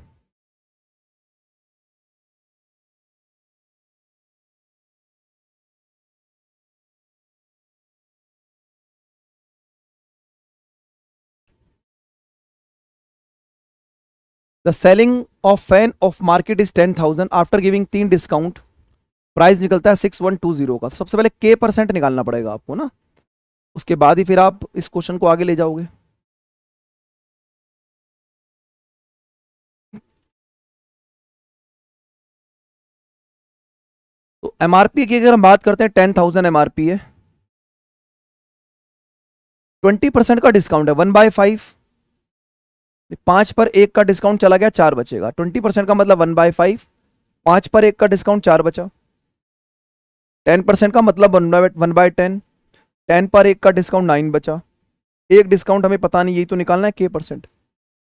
the selling of fan of market is 10,000 after giving 3 discount, price निकलता है 6120 का। तो सबसे पहले के परसेंट निकालना पड़ेगा आपको ना, उसके बाद ही फिर आप इस क्वेश्चन को आगे ले जाओगे। तो एमआरपी की अगर हम बात करते हैं 10,000 एमआरपी है, 20% का डिस्काउंट है 1/5, 5 पर 1 का डिस्काउंट चला गया 4 बचेगा। 20% का मतलब 1/5, 5 पर 1 का डिस्काउंट 4 बचा। 10% का मतलब 1/10, 10 पर 1 का डिस्काउंट 9 बचा। एक डिस्काउंट हमें पता नहीं, यही तो निकालना है के परसेंट।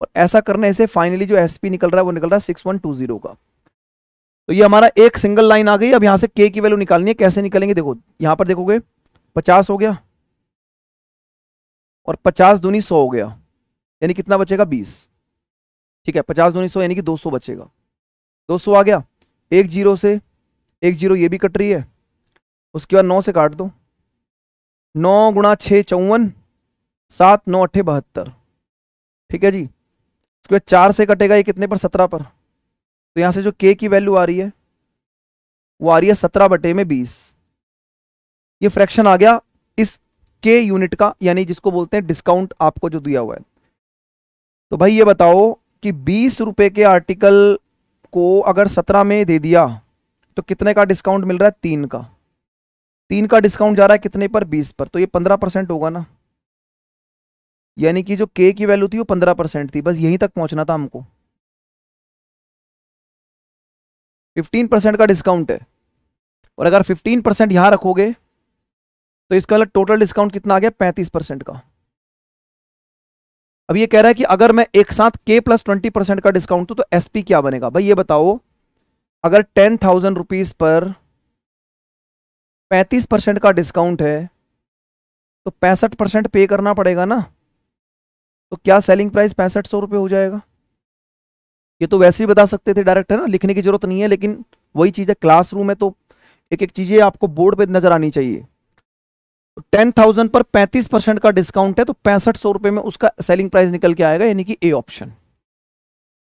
और ऐसा करने से फाइनली जो एसपी निकल रहा है वो निकल रहा है 6120 का। तो ये हमारा एक सिंगल लाइन आ गई। अब यहां से के की वैल्यू निकालनी है। कैसे निकलेंगे, देखो यहां पर देखोगे 50 हो गया और 50 दूनी 100 हो गया, यानी कितना बचेगा 20। ठीक है, 50 दूनी 100 यानी कि 200 बचेगा। 200 आ गया, एक जीरो से एक जीरो ये भी कट रही है, उसके बाद 9 से काट दो, 9 गुणा 6 54, 7 9 8 72। ठीक है जी, उसके बाद 4 से कटेगा ये कितने पर, 17 पर। तो यहां से जो के की वैल्यू आ रही है वो आ रही है 17/20। ये फ्रैक्शन आ गया इस के यूनिट का, यानी जिसको बोलते हैं डिस्काउंट आपको जो दिया हुआ है। तो भाई ये बताओ कि 20 रुपए के आर्टिकल को अगर 17 में दे दिया तो कितने का डिस्काउंट मिल रहा है, 3 का। 3 का डिस्काउंट जा रहा है कितने पर, 20 पर। तो ये 15% होगा ना, यानी कि जो के की वैल्यू थी वो 15% थी। बस यहीं तक पहुंचना था हमको। 15% का डिस्काउंट है, और अगर 15% यहां रखोगे तो इसका मतलब टोटल डिस्काउंट कितना आ गया, 35% का। अब ये कह रहा है कि अगर मैं एक साथ के प्लस 20% का डिस्काउंट दूं तो एसपी क्या बनेगा। भाई ये बताओ, अगर 10,000 रुपीज पर 35% का डिस्काउंट है तो 65% पे करना पड़ेगा ना। तो क्या सेलिंग प्राइस 6500 रुपये हो जाएगा। ये तो वैसे ही बता सकते थे डायरेक्ट, है ना, लिखने की जरूरत नहीं है। लेकिन वही चीज है, क्लासरूम में तो एक एक चीजें आपको बोर्ड पे नजर आनी चाहिए। 10,000 पर 35% का डिस्काउंट है तो 6500 रुपए में उसका सेलिंग प्राइस निकल के आएगा, यानी कि ए ऑप्शन।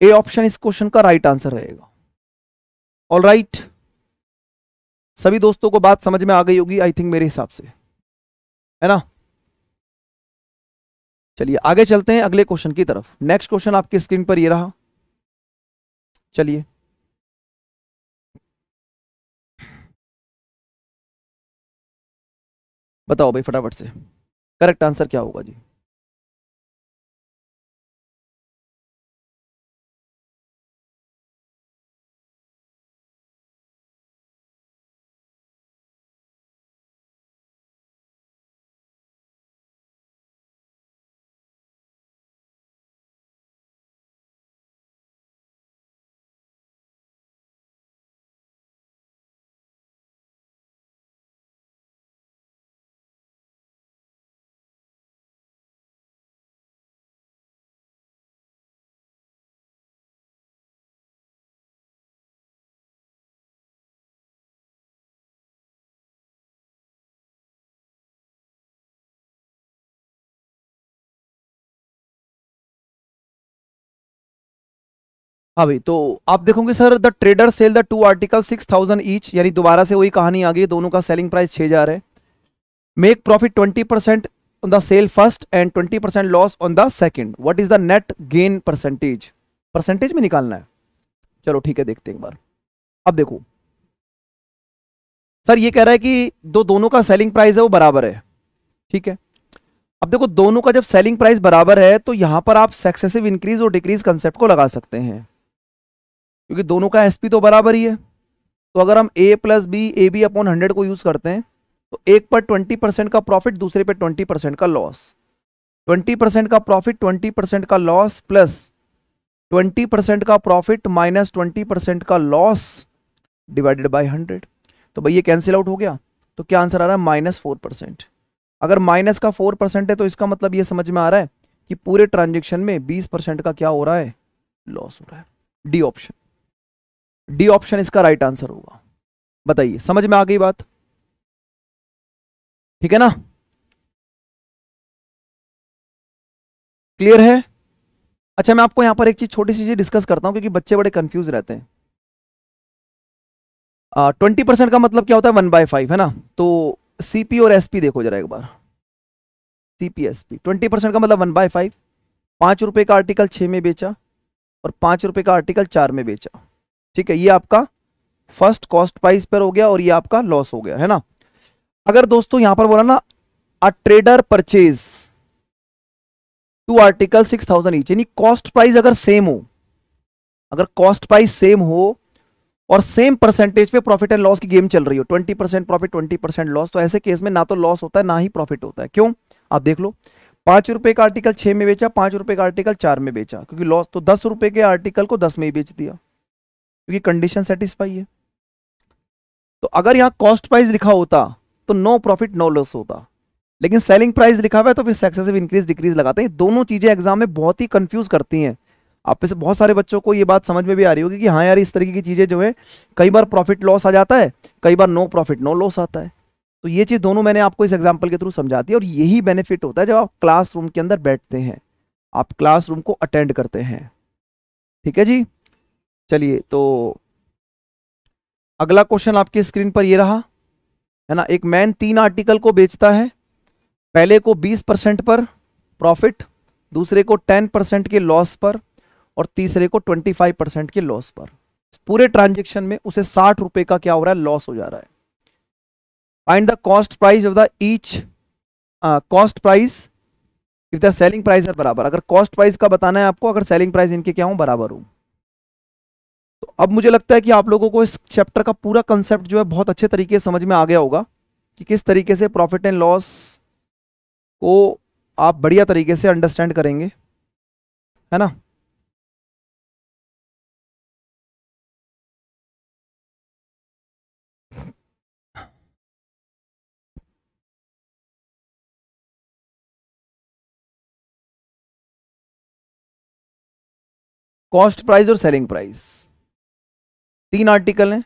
ए ऑप्शन इस क्वेश्चन का राइट आंसर रहेगा। ऑल राइट, सभी दोस्तों को बात समझ में आ गई होगी आई थिंक, मेरे हिसाब से, है ना। चलिए आगे चलते हैं अगले क्वेश्चन की तरफ। नेक्स्ट क्वेश्चन आपकी स्क्रीन पर ये रहा। चलिए बताओ भाई फटाफट से, करेक्ट आंसर क्या होगा जी। हाँ भाई, तो आप देखोगे sir, the trader sell the two article 6,000 each, यानी दोबारा से वही कहानी आ गई, दोनों का सेलिंग प्राइस 6,000 है। Make profit 20% on the sale first and 20% loss on the second. What is the net gain percentage, percentage में निकालना है। चलो ठीक है, देखते हैं एक बार। अब देखो सर, ये कह रहा है कि दोनों का सेलिंग प्राइस है वो बराबर है। ठीक है, अब देखो दोनों का जब सेलिंग प्राइस बराबर है तो यहां पर आप सक्सेसिव इंक्रीज और डिक्रीज कंसेप्ट को लगा सकते हैं, क्योंकि दोनों का एसपी तो बराबर ही है। तो अगर हम a plus B A B upon 100 को यूज करते हैं तो एक पर 20% का प्रॉफिट, दूसरे पर 20% का लॉस। 20% का प्रॉफिट 20% का लॉस प्लस 20% का प्रॉफिट माइनस 20% का लॉस डिवाइडेड बाय 100। तो भाई ये कैंसिल आउट हो गया, तो क्या आंसर आ रहा है, -4%। अगर माइनस का 4% है तो इसका मतलब ये समझ में आ रहा है कि पूरे ट्रांजेक्शन में 20% का क्या हो रहा है, लॉस हो रहा है। डी ऑप्शन, डी ऑप्शन इसका राइट आंसर होगा। बताइए, समझ में आ गई बात? ठीक है ना, क्लियर है? अच्छा, मैं आपको यहां पर एक चीज, छोटी सी चीज डिस्कस करता हूं, क्योंकि बच्चे बड़े कंफ्यूज रहते हैं। 20% का मतलब क्या होता है, 1/5 है ना। तो सीपी और एसपी देखो जरा एक बार, सीपी एसपी, 20% का मतलब 1/5। 5 रुपए का आर्टिकल 6 में बेचा और 5 रुपए का आर्टिकल 4 में बेचा। ठीक है, ये आपका फर्स्ट कॉस्ट प्राइस पर हो गया और ये आपका लॉस हो गया, है ना। अगर दोस्तों यहां पर बोला ना, a trader purchase 2 article 6,000 each, यानी कॉस्ट प्राइस अगर सेम हो, अगर कॉस्ट प्राइस सेम हो और सेम परसेंटेज पे प्रॉफिट एंड लॉस की गेम चल रही हो, 20% प्रॉफिट 20% लॉस, तो ऐसे केस में ना तो लॉस होता है ना ही प्रॉफिट होता है। क्यों? आप देख लो, 5 रुपए का आर्टिकल 6 में बेचा, 5 रुपए का आर्टिकल 4 में बेचा, क्योंकि लॉस तो 10 रुपए के आर्टिकल को 10 में ही बेच दिया, क्योंकि कंडीशन सेटिस्फाई है। तो अगर यहाँ कॉस्ट प्राइस लिखा होता तो नो प्रॉफिट नो लॉस होता, लेकिन सेलिंग प्राइस लिखा हुआ है तो फिर सक्सेसिव इंक्रीज डिक्रीज लगाते हैं। दोनों चीजें एग्जाम में बहुत ही कंफ्यूज करती हैं। आप में से बहुत सारे बच्चों को ये बात समझ में भी आ रही होगी कि हाँ यार, इस तरीके की चीजें जो है, कई बार प्रॉफिट लॉस आ जाता है, कई बार नो प्रॉफिट नो लॉस आता है। तो ये चीज दोनों मैंने आपको इस एग्जाम्पल के थ्रू समझा दी, और यही बेनिफिट होता है जब आप क्लासरूम के अंदर बैठते हैं, आप क्लासरूम को अटेंड करते हैं। ठीक है जी, चलिए, तो अगला क्वेश्चन आपकी स्क्रीन पर ये रहा, है ना। एक मैन 3 आर्टिकल को बेचता है, पहले को 20% पर प्रॉफिट, दूसरे को 10% के लॉस पर, और तीसरे को 25% के लॉस पर। पूरे ट्रांजेक्शन में उसे 60 रुपए का क्या हो रहा है, लॉस हो जा रहा है। Find the cost price of the each, cost price if the selling price है बराबर। अगर कॉस्ट प्राइस का बताना है आपको, अगर सेलिंग प्राइस इनके क्या हो, बराबर हो। तो अब मुझे लगता है कि आप लोगों को इस चैप्टर का पूरा कंसेप्ट जो है बहुत अच्छे तरीके से समझ में आ गया होगा, कि किस तरीके से प्रॉफिट एंड लॉस को आप बढ़िया तरीके से अंडरस्टैंड करेंगे, है ना। कॉस्ट प्राइस और सेलिंग प्राइस 3 आर्टिकल हैं,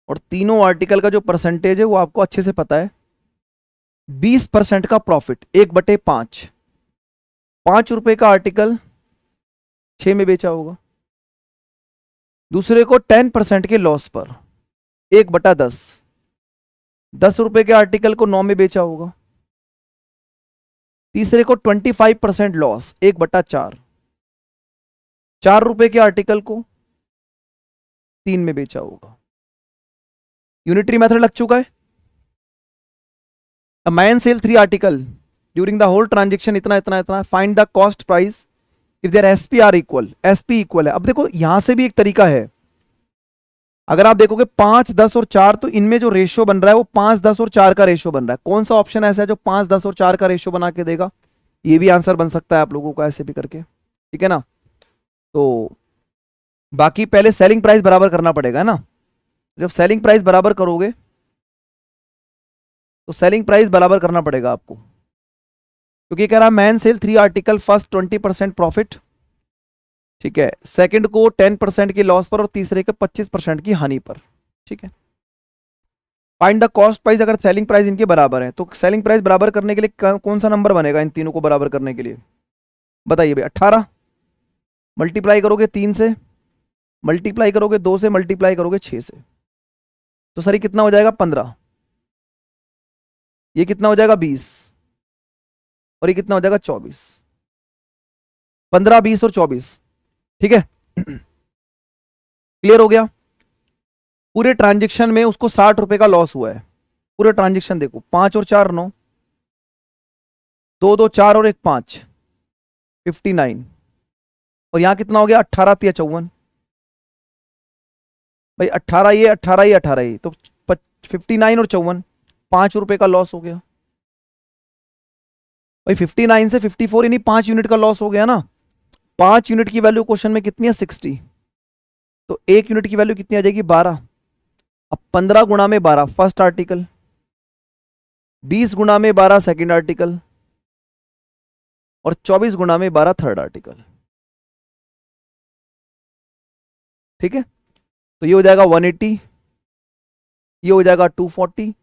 और तीनों आर्टिकल का जो परसेंटेज है वो आपको अच्छे से पता है। 20% का प्रॉफिट 1/5, 5 रुपए का आर्टिकल 6 में बेचा होगा, दूसरे को 10% के लॉस पर 1/10, 10 रुपए के आर्टिकल को 9 में बेचा होगा, तीसरे को 25% लॉस 1/4, 4 रुपए के आर्टिकल को 3 में बेचा होगा। यूनिटरी मेथड लग चुका है। A man sell 3 article during the whole transaction इतना इतना इतना, find the cost price if their SP are equal, SP equal है। अब देखो यहां से भी एक तरीका है, अगर आप देखोगे 5, 10 और 4, तो इनमें जो रेशियो बन रहा है वो 5, 10 और 4 का रेशियो बन रहा है। कौन सा ऑप्शन ऐसा है जो 5, 10 और 4 का रेशियो बना के देगा? ये भी आंसर बन सकता है आप लोगों का ऐसे भी करके, ठीक है ना। तो बाकी पहले सेलिंग प्राइस बराबर करना पड़ेगा, है ना। जब सेलिंग प्राइस बराबर करोगे तो सेलिंग प्राइस बराबर करना पड़ेगा आपको, क्योंकि कह रहा है man sell 3 article, first 20% profit, ठीक है, सेकंड को 10% की लॉस पर और तीसरे के 25% की हानि पर, ठीक है। फाइंड द कॉस्ट प्राइस, अगर सेलिंग प्राइस इनके बराबर है तो सेलिंग प्राइस बराबर करने के लिए कौन सा नंबर बनेगा इन तीनों को बराबर करने के लिए? बताइए भाई। 18 मल्टीप्लाई करोगे 3 से, मल्टीप्लाई करोगे 2 से, मल्टीप्लाई करोगे 6 से, तो सर ये कितना हो जाएगा? 15। ये कितना हो जाएगा? 20। और ये कितना हो जाएगा? 24। 15, 20 और 24, ठीक है। क्लियर हो गया? पूरे ट्रांजेक्शन में उसको 60 रुपए का लॉस हुआ है। पूरे ट्रांजेक्शन देखो, 5 और 4 9, 2 2 4 और 1 5, 59। और यहां कितना हो गया? 18 या 54। भाई 18 ये, 18 ये, 18 ये, तो 59 और 54, 5 रुपए का लॉस हो गया। भाई 59 से 54 यानी 5 यूनिट का लॉस हो गया ना। 5 यूनिट की वैल्यू क्वेश्चन में कितनी है? 60। तो 1 यूनिट की वैल्यू कितनी आ जाएगी? 12। अब 15 गुणा में 12 फर्स्ट आर्टिकल, 20 गुणा में 12 सेकंड आर्टिकल, और 24 गुणा में 12 थर्ड आर्टिकल। ठीक है, तो ये हो जाएगा 180, ये हो जाएगा 240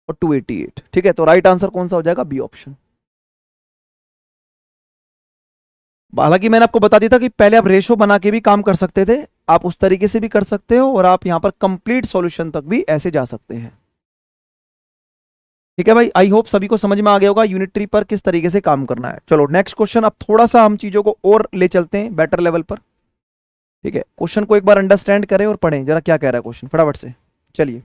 और 288। ठीक है, तो राइट आंसर कौन सा हो जाएगा? B option. हालांकि मैंने आपको बता दिया था कि पहले आप रेशो बना के भी काम कर सकते थे, आप उस तरीके से भी कर सकते हो और आप यहां पर कंप्लीट सॉल्यूशन तक भी ऐसे जा सकते हैं। ठीक है भाई, आई होप सभी को समझ में आ गया होगा यूनिट 3 पर किस तरीके से काम करना है। चलो नेक्स्ट क्वेश्चन, अब थोड़ा सा हम चीजों को और ले चलते हैं बेटर लेवल पर। ठीक है, क्वेश्चन को एक बार अंडरस्टैंड करें और पढ़ें जरा क्या कह रहा है क्वेश्चन फटाफट से। चलिए,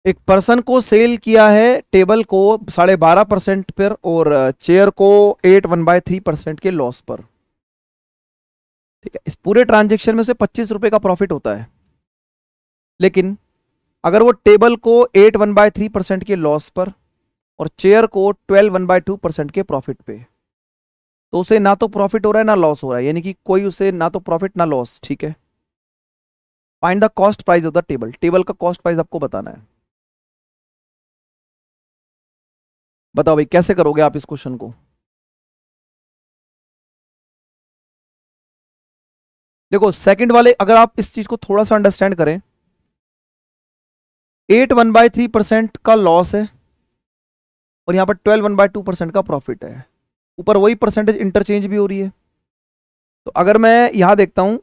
एक पर्सन को सेल किया है टेबल को 12.5% पर और चेयर को 8 1/3% के लॉस पर। ठीक है, इस पूरे ट्रांजेक्शन में से 25 रुपए का प्रॉफिट होता है, लेकिन अगर वो टेबल को 8 1/3% के लॉस पर और चेयर को 12 1/2% के प्रॉफिट पे, तो उसे ना तो प्रॉफिट हो रहा है ना लॉस हो रहा है, यानी कि कोई उसे ना तो प्रॉफिट ना लॉस। ठीक है, find the cost price of the table, table का कॉस्ट प्राइस आपको बताना है। बताओ भाई कैसे करोगे आप इस क्वेश्चन को? देखो सेकंड वाले, अगर आप इस चीज को थोड़ा सा अंडरस्टैंड करें, 8 1/3% का लॉस है और यहां पर 12 1/2% का प्रॉफिट है, ऊपर वही परसेंटेज इंटरचेंज भी हो रही है। तो अगर मैं यहां देखता हूं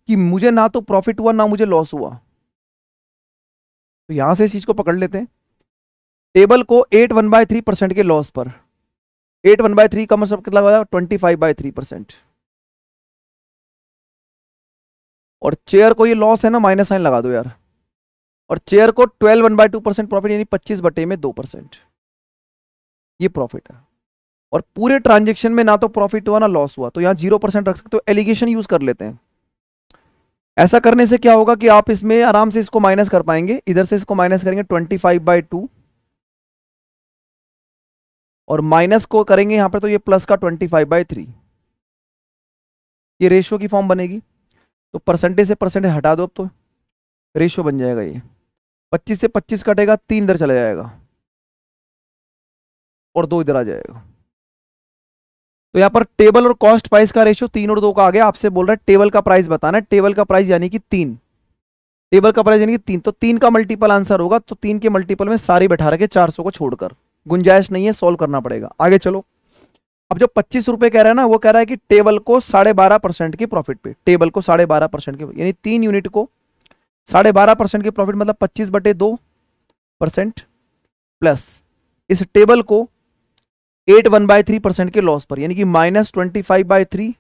कि मुझे ना तो प्रॉफिट हुआ ना मुझे लॉस हुआ, तो यहां से इस चीज को पकड़ लेते हैं। टेबल को 8 1/3% के लॉस पर, 8 1/3 का मतलब कितना होगा? 25/3%। और चेयर को ये लॉस है ना, माइनस साइन लगा दो यार, और चेयर को 12 1/2% प्रॉफिट, यानी 25/2%, ये प्रॉफिट है। और पूरे ट्रांजेक्शन में ना तो प्रॉफिट हुआ ना लॉस हुआ, तो यहां 0% रख सकते हो। एलिगेशन यूज कर लेते हैं। ऐसा करने से क्या होगा कि आप इसमें आराम से इसको माइनस कर पाएंगे, इधर से इसको माइनस करेंगे 25/2 और माइनस को करेंगे यहां पर तो ये प्लस का 25/3, ये रेशियो की फॉर्म बनेगी। तो परसेंटेज से परसेंटेज हटा दो, अब तो रेशियो बन जाएगा ये 25 से 25 कटेगा, 3 इधर चला जाएगा और 2 इधर आ जाएगा। तो यहां पर टेबल और कॉस्ट प्राइस का रेशियो 3 और 2 का आ गया। आपसे बोल रहा है टेबल का प्राइस बताना है, टेबल का प्राइस यानी कि 3, टेबल का प्राइस यानी कि 3, तो 3 का मल्टीपल आंसर होगा। तो 3 के मल्टीपल में सारे बैठा रखे 400 को छोड़कर, गुंजाइश नहीं है, सॉल्व करना पड़ेगा। आगे चलो, अब जो 25 रुपए कह रहा है ना, वो कह रहा है कि टेबल को 12.5% के प्रॉफिट पे, टेबल को 12.5% के, यानी 3 यूनिट को 12.5% के प्रॉफिट, मतलब 25/2% प्लस इस टेबल को 8 1/3% के लॉस पर, यानी कि -25/3,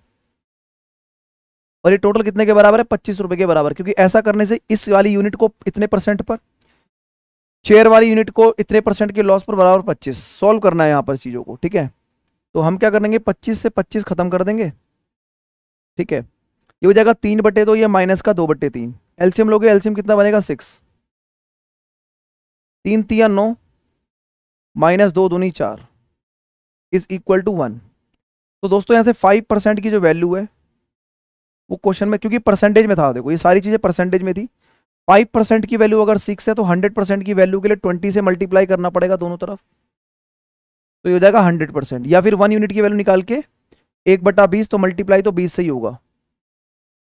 और ये टोटल कितने के बराबर है? 25 रुपए के बराबर। क्योंकि ऐसा करने से इस वाली यूनिट को इतने परसेंट पर, चेयर वाली यूनिट को इतने परसेंट के लॉस पर बराबर 25। सॉल्व करना है यहां पर चीजों को। ठीक है, तो हम क्या करेंगे, 25 से 25 खत्म कर देंगे। ठीक है, ये हो जाएगा 3/2, ये माइनस का 2/3। एलसीएम लोगे, एलसीएम कितना बनेगा? 6, 3 3 9, -2 दूनी 4 इज इक्वल टू 1। तो दोस्तों यहां से 5% की जो वैल्यू है वो क्वेश्चन में, क्योंकि परसेंटेज में था, देखो ये सारी चीजें परसेंटेज में थी, 5% की वैल्यू अगर 6 है तो 100% की वैल्यू के लिए 20 से मल्टीप्लाई करना पड़ेगा दोनों तरफ, तो ये हो जाएगा 100%। या फिर 1 यूनिट की वैल्यू निकाल के 1/20, तो मल्टीप्लाई तो 20 से ही होगा,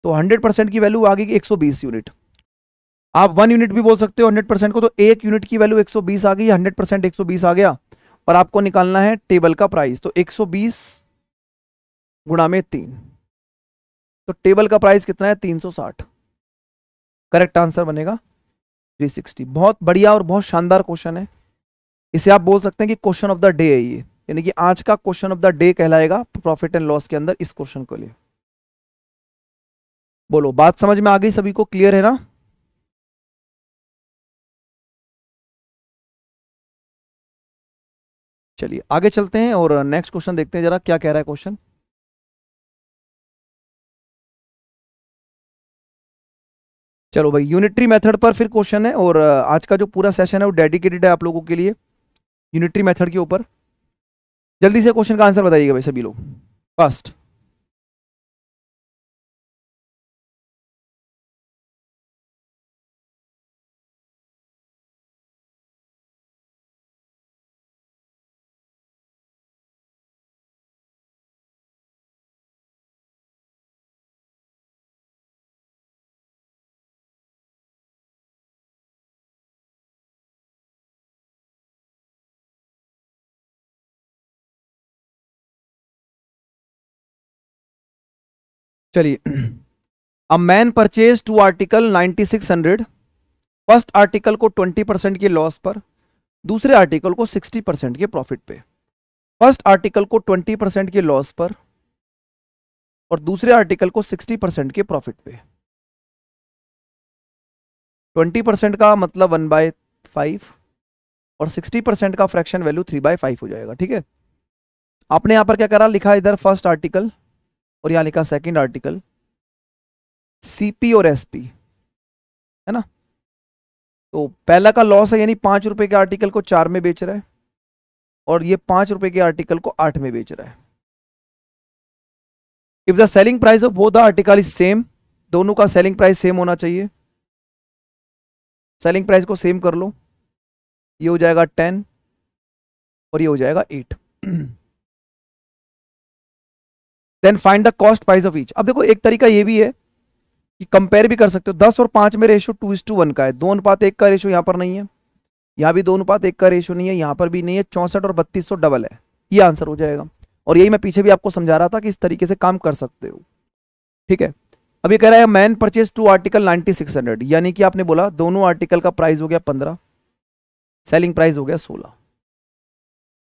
तो 100% की वैल्यू आ गई 120 यूनिट। आप 1 यूनिट भी बोल सकते हो 100% को, तो 1 यूनिट की वैल्यू 120 आ गई, 100% 120 आ गया, और आपको निकालना है टेबल का प्राइस, तो 120 गुणा में 3, तो टेबल का प्राइस कितना है 360। करेक्ट आंसर बनेगा 360। बहुत बढ़िया और बहुत शानदार क्वेश्चन है, इसे आप बोल सकते हैं कि क्वेश्चन ऑफ द डे है ये, यानी कि आज का क्वेश्चन ऑफ द डे कहलाएगा प्रॉफिट एंड लॉस के अंदर इस क्वेश्चन को लिए। बोलो बात समझ में आ गई सभी को, क्लियर है ना? चलिए आगे चलते हैं और नेक्स्ट क्वेश्चन देखते हैं जरा क्या कह रहा है क्वेश्चन। चलो भाई, यूनिटरी मेथड पर फिर क्वेश्चन है, और आज का जो पूरा सेशन है वो डेडिकेटेड है आप लोगों के लिए यूनिटरी मेथड के ऊपर। जल्दी से क्वेश्चन का आंसर बताइएगा भाई सभी लोग, फास्ट। चलिए, a man purchase two article 9600, first article को 20% के लॉस पर, दूसरे आर्टिकल को 60% के प्रॉफिट पे। फर्स्ट आर्टिकल को 20% के लॉस पर और दूसरे आर्टिकल को 60% के प्रॉफिट पे। 20% का मतलब 1/5 और 60% का फ्रैक्शन वैल्यू 3/5 हो जाएगा। ठीक है, आपने यहां पर क्या करा, लिखा इधर फर्स्ट आर्टिकल और यहां लिखा सेकंड आर्टिकल, सीपी और एसपी, है ना। तो पहला का लॉस है, यानी 5 रुपए के आर्टिकल को 4 में बेच रहा है और ये 5 रुपए के आर्टिकल को 8 में बेच रहा है। If the selling price of both the article is same, दोनों का सेलिंग प्राइस सेम होना चाहिए। सेलिंग प्राइस को सेम कर लो, ये हो जाएगा 10 और ये हो जाएगा 8। Then find the cost price of each. अब देखो एक तरीका ये भी है कि कंपेयर भी कर सकते हो, 10 और 5 में रेशियो 2:1 का है, 2:1 का रेशियो यहाँ पर नहीं है, यहाँ भी 2:1 का रेशियो नहीं है, यहाँ पर भी नहीं है, 64 और 3200 डबल है, ये आंसर हो जाएगा। और यही मैं पीछे भी आपको समझा रहा था कि इस तरीके से काम कर सकते हो। ठीक है, अब ये कह रहा है मैन परचेज टू आर्टिकल 9600, यानी कि आपने बोला दोनों आर्टिकल का प्राइस हो गया 15, सेलिंग प्राइस हो गया 16।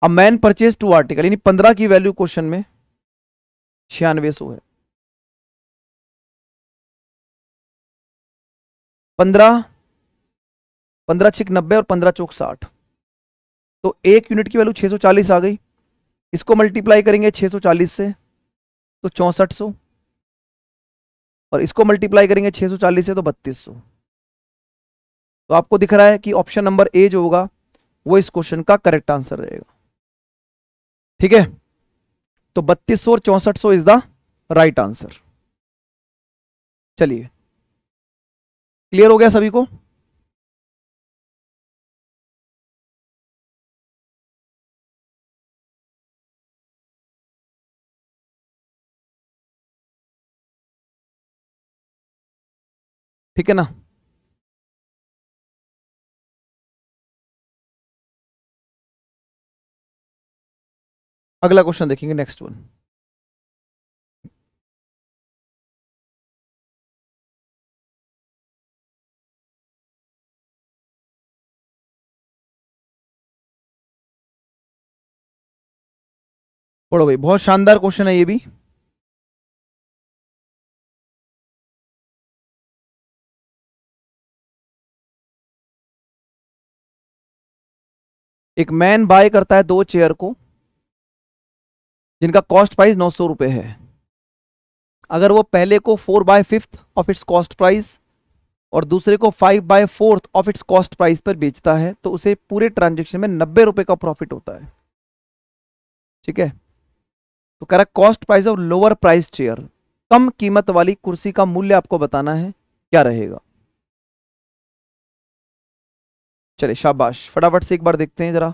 अब मैन परचेज टू आर्टिकल, यानी 15 की वैल्यू क्वेश्चन में 9600 है, 15 15 छिक 90 और 15 चौक 60, तो 1 यूनिट की वैल्यू 640 आ गई। इसको मल्टीप्लाई करेंगे 640 से तो 6400, और इसको मल्टीप्लाई करेंगे 640 से तो 3200। तो आपको दिख रहा है कि ऑप्शन नंबर ए जो होगा वो इस क्वेश्चन का करेक्ट आंसर रहेगा। ठीक है, तो 3200 और 6400 इज द राइट आंसर। चलिए, क्लियर हो गया सभी को? ठीक है ना। अगला क्वेश्चन देखेंगे, नेक्स्ट वन। पढ़ो भाई, बहुत शानदार क्वेश्चन है ये भी। एक मैन बाय करता है 2 चेयर को जिनका कॉस्ट प्राइस 900 रुपए है। अगर वो पहले को 4/5 ऑफ इट्स कॉस्ट प्राइस और दूसरे को 5/4 ऑफ इट्स कॉस्ट प्राइस पर बेचता है तो उसे पूरे ट्रांजेक्शन में 90 रुपए का प्रॉफिट होता है। ठीक है, तो कह रहा है cost price of lower price chair, कम कीमत वाली कुर्सी का मूल्य आपको बताना है, क्या रहेगा? चले शाबाश, फटाफट से एक बार देखते हैं जरा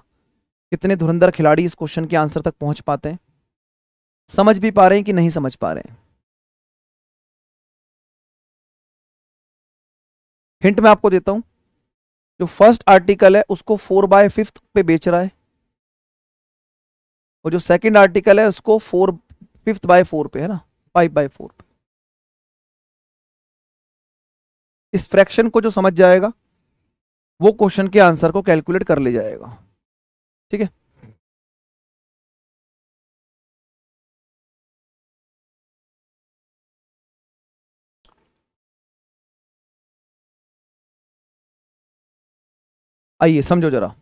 कितने धुरंधर खिलाड़ी इस क्वेश्चन के आंसर तक पहुंच पाते हैं, समझ भी पा रहे हैं कि नहीं समझ पा रहे हैं। हिंट मैं आपको देता हूं, जो फर्स्ट आर्टिकल है उसको 4/5 पे बेच रहा है, और जो सेकंड आर्टिकल है उसको 4/5 पे है ना, 5/4 पे। इस फ्रैक्शन को जो समझ जाएगा वो क्वेश्चन के आंसर को कैलकुलेट कर ले जाएगा। ठीक है, आइए समझो जरा।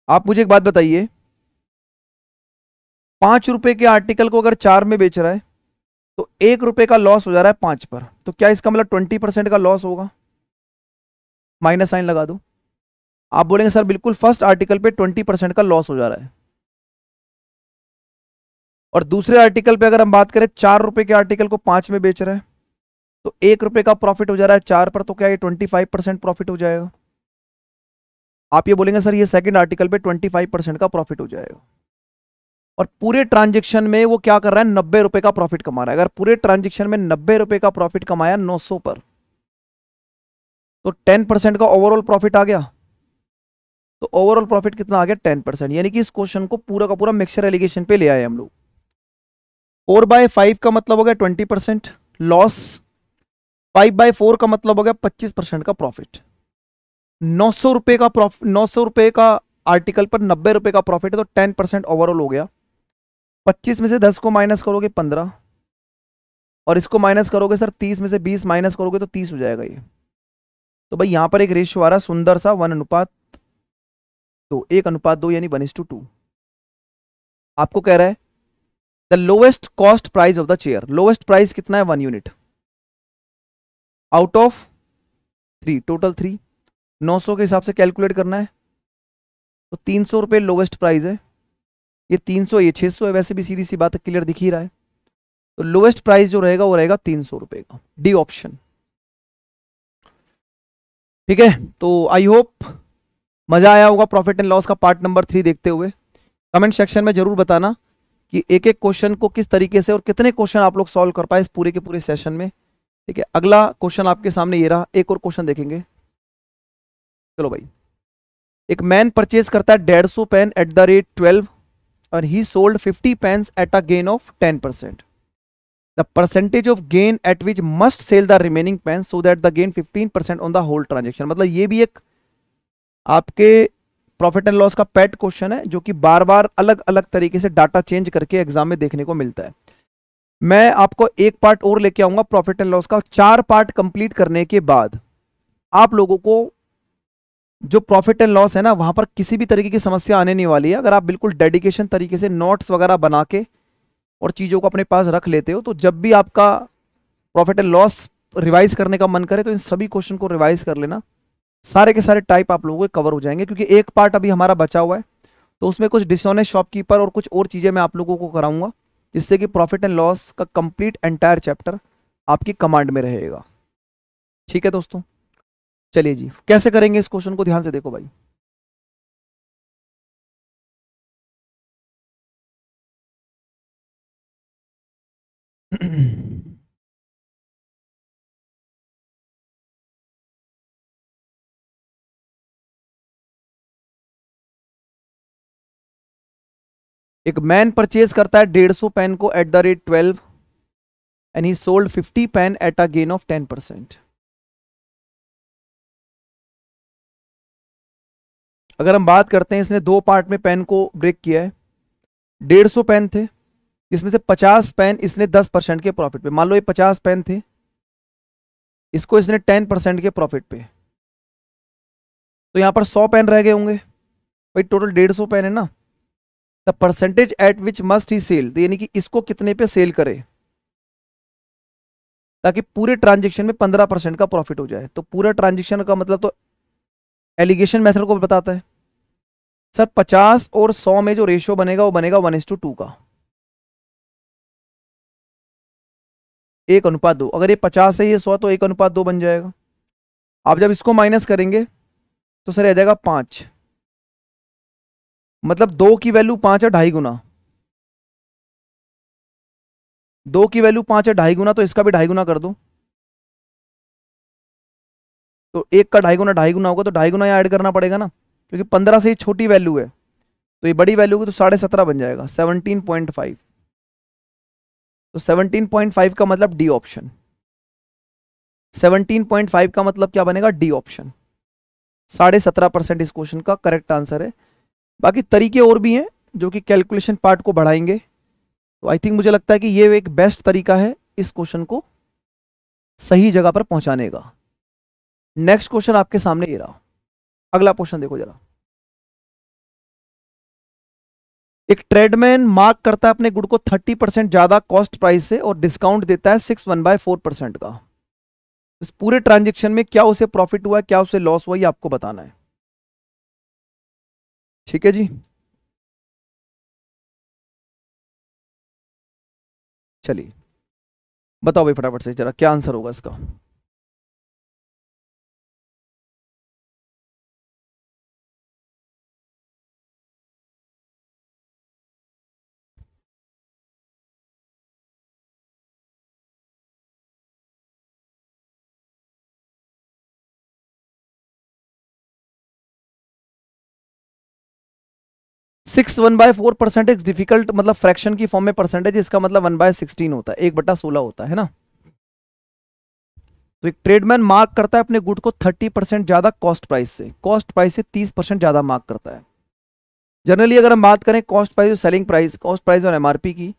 आप मुझे एक बात बताइए, 5 रुपए के आर्टिकल को अगर 4 में बेच रहा है तो 1 रुपए का लॉस हो जा रहा है 5 पर, तो क्या इसका मतलब 20% का लॉस होगा? माइनस साइन लगा दो। आप बोलेंगे सर बिल्कुल फर्स्ट आर्टिकल पे 20% का लॉस हो जा रहा है, और दूसरे आर्टिकल पे अगर हम बात करें 4 रुपए के आर्टिकल को 5 में बेच रहा है तो 1 रुपए का प्रॉफिट हो जा रहा है 4 पर, तो क्या ये 25% प्रॉफिट हो जाएगा? आप ये बोलेंगे सर ये सेकंड आर्टिकल पे 25% का प्रॉफिट हो जाएगा, और पूरे ट्रांजेक्शन में वो क्या कर रहा है, 90 रुपए का प्रॉफिट कमा रहा है। अगर पूरे ट्रांजेक्शन में 90 रुपए का प्रॉफिट कमाया 900 पर, तो 10% का ओवरऑल प्रॉफिट आ गया। तो ओवरऑल प्रॉफिट कितना आ गया, 10%। यानी कि इस क्वेश्चन को पूरा का पूरा मिक्सचर एलिगेशन पे ले आए हम लोग। 4/5 का मतलब हो गया 20% लॉस, 5/4 का मतलब हो गया 25% का प्रॉफिट। 900 रुपए का प्रॉफिट, 900 रुपए का आर्टिकल पर 90 रुपए का प्रॉफिट है, तो 10% ओवरऑल हो गया। 25 में से 10 को माइनस करोगे 15, और इसको माइनस करोगे सर 30 में से 20 माइनस करोगे तो 30 हो जाएगा ये। तो भाई यहां पर एक रेशियो आ रहा है सुंदर सा 1:2, 1:2, यानी 1:2। आपको कह रहा है the lowest cost price of the chair, lowest price कितना है 1 यूनिट आउट ऑफ 3, टोटल 3, 900 के हिसाब से कैलकुलेट करना है। तो 300 रुपये लोवेस्ट प्राइस है, ये 300, ये 600 है, वैसे भी सीधी सी बात है, क्लियर दिख ही रहा है। तो लोवेस्ट प्राइस जो रहेगा वो रहेगा 300 रुपए का, डी ऑप्शन। ठीक है, तो आई होप मजा आया होगा प्रॉफिट एंड लॉस का पार्ट नंबर 3 देखते हुए। कमेंट सेक्शन में जरूर बताना कि एक एक क्वेश्चन को किस तरीके से और कितने क्वेश्चन आप लोग सॉल्व कर पाए इस पूरे के पूरे सेशन में। ठीक है, अगला क्वेश्चन आपके सामने ये रहा, एक और क्वेश्चन देखेंगे। चलो भाई, एक मैन परचेज करता है 150 पेन एट द रेट 12 और he sold 50 pens at a gain of 10%। The percentage of gain at which must sell the remaining pen so that the gain 15% on the whole transaction. मतलब ये भी एक आपके profit and loss का पेट question है, जो कि बार बार अलग अलग तरीके से डाटा चेंज करके एग्जाम में देखने को मिलता है। मैं आपको एक पार्ट और लेके आऊंगा प्रॉफिट एंड लॉस का। 4 पार्ट कंप्लीट करने के बाद आप लोगों को जो प्रॉफिट एंड लॉस है ना, वहां पर किसी भी तरीके की समस्या आने नहीं वाली है। अगर आप बिल्कुल डेडिकेशन तरीके से नोट्स वगैरह बना के और चीज़ों को अपने पास रख लेते हो, तो जब भी आपका प्रॉफिट एंड लॉस रिवाइज करने का मन करे तो इन सभी क्वेश्चन को रिवाइज कर लेना। सारे के सारे टाइप आप लोगों के कवर हो जाएंगे, क्योंकि एक पार्ट अभी हमारा बचा हुआ है, तो उसमें कुछ डिसऑनेस्ट शॉपकीपर और कुछ और चीज़ें मैं आप लोगों को कराऊंगा, जिससे कि प्रॉफिट एंड लॉस का कंप्लीट एंटायर चैप्टर आपकी कमांड में रहेगा। ठीक है दोस्तों, चलिए जी, कैसे करेंगे इस क्वेश्चन को, ध्यान से देखो भाई। एक मैन परचेज करता है 150 पेन को at the rate 12 and he sold 50 pen eight a gain of 10%। अगर हम बात करते हैं, इसने 2 पार्ट में पेन को ब्रेक किया है। 150 पेन थे, जिसमें से 50 पेन इसने 10% के प्रॉफिट पे, मान लो ये 50 पेन थे, इसको इसने 10% के प्रॉफिट पे, तो यहां पर 100 पेन रह गए होंगे भाई, टोटल 150 पेन है ना। The percentage at which must he sell, तो यानी कि इसको कितने पे सेल करे ताकि पूरे ट्रांजेक्शन में 15% का प्रॉफिट हो जाए। तो पूरा ट्रांजेक्शन का मतलब तो एलिगेशन मेथड को बताता है सर। 50 और 100 में जो रेशियो बनेगा वो बनेगा 1:2 का, 1:2। अगर ये 50 है, ये 100, तो 1:2 बन जाएगा। आप जब इसको माइनस करेंगे तो सर आ जाएगा 5, मतलब 2 की वैल्यू 5 है, 2.5 गुना। 2 की वैल्यू 5 है, 2.5 गुना, तो इसका भी 2.5 गुना कर दो। तो एक का ढाई गुना होगा, तो ढाई गुना यहाँ ऐड करना पड़ेगा ना, क्योंकि 15 से ये छोटी वैल्यू है, तो ये बड़ी वैल्यू की तो 17.5 बन जाएगा, 17.5। तो 17.5 का मतलब डी ऑप्शन। 17.5 का मतलब क्या बनेगा, डी ऑप्शन। 17.5% इस क्वेश्चन का करेक्ट आंसर है। बाकी तरीके और भी हैं जो कि कैलकुलेशन पार्ट को बढ़ाएंगे, तो आई थिंक मुझे लगता है कि ये एक बेस्ट तरीका है इस क्वेश्चन को सही जगह पर पहुंचाने का। नेक्स्ट क्वेश्चन आपके सामने ये रहा। अगला क्वेश्चन देखो जरा। एक ट्रेडमैन मार्क करता है अपने गुड को 30% ज्यादा कॉस्ट प्राइस से और डिस्काउंट देता है 6 1/4% का। इस पूरे ट्रांजेक्शन में क्या उसे प्रॉफिट हुआ है, क्या उसे लॉस हुआ, ये आपको बताना है। ठीक है जी, चलिए बताओ भाई फटाफट से जरा क्या आंसर होगा इसका। 6 1/4% एक डिफिकल्ट मतलब फ्रैक्शन की फॉर्म में परसेंटेज, इसका मतलब 1/16 होता है, 1/16 होता है ना। तो एक ट्रेडमैन मार्क करता है अपने गुड को 30% ज्यादा कॉस्ट प्राइस से, कॉस्ट प्राइस से 30% ज्यादा मार्क करता है। जनरली अगर हम बात करें कॉस्ट प्राइस और सेलिंग प्राइस, कॉस्ट प्राइस और एमआरपी की,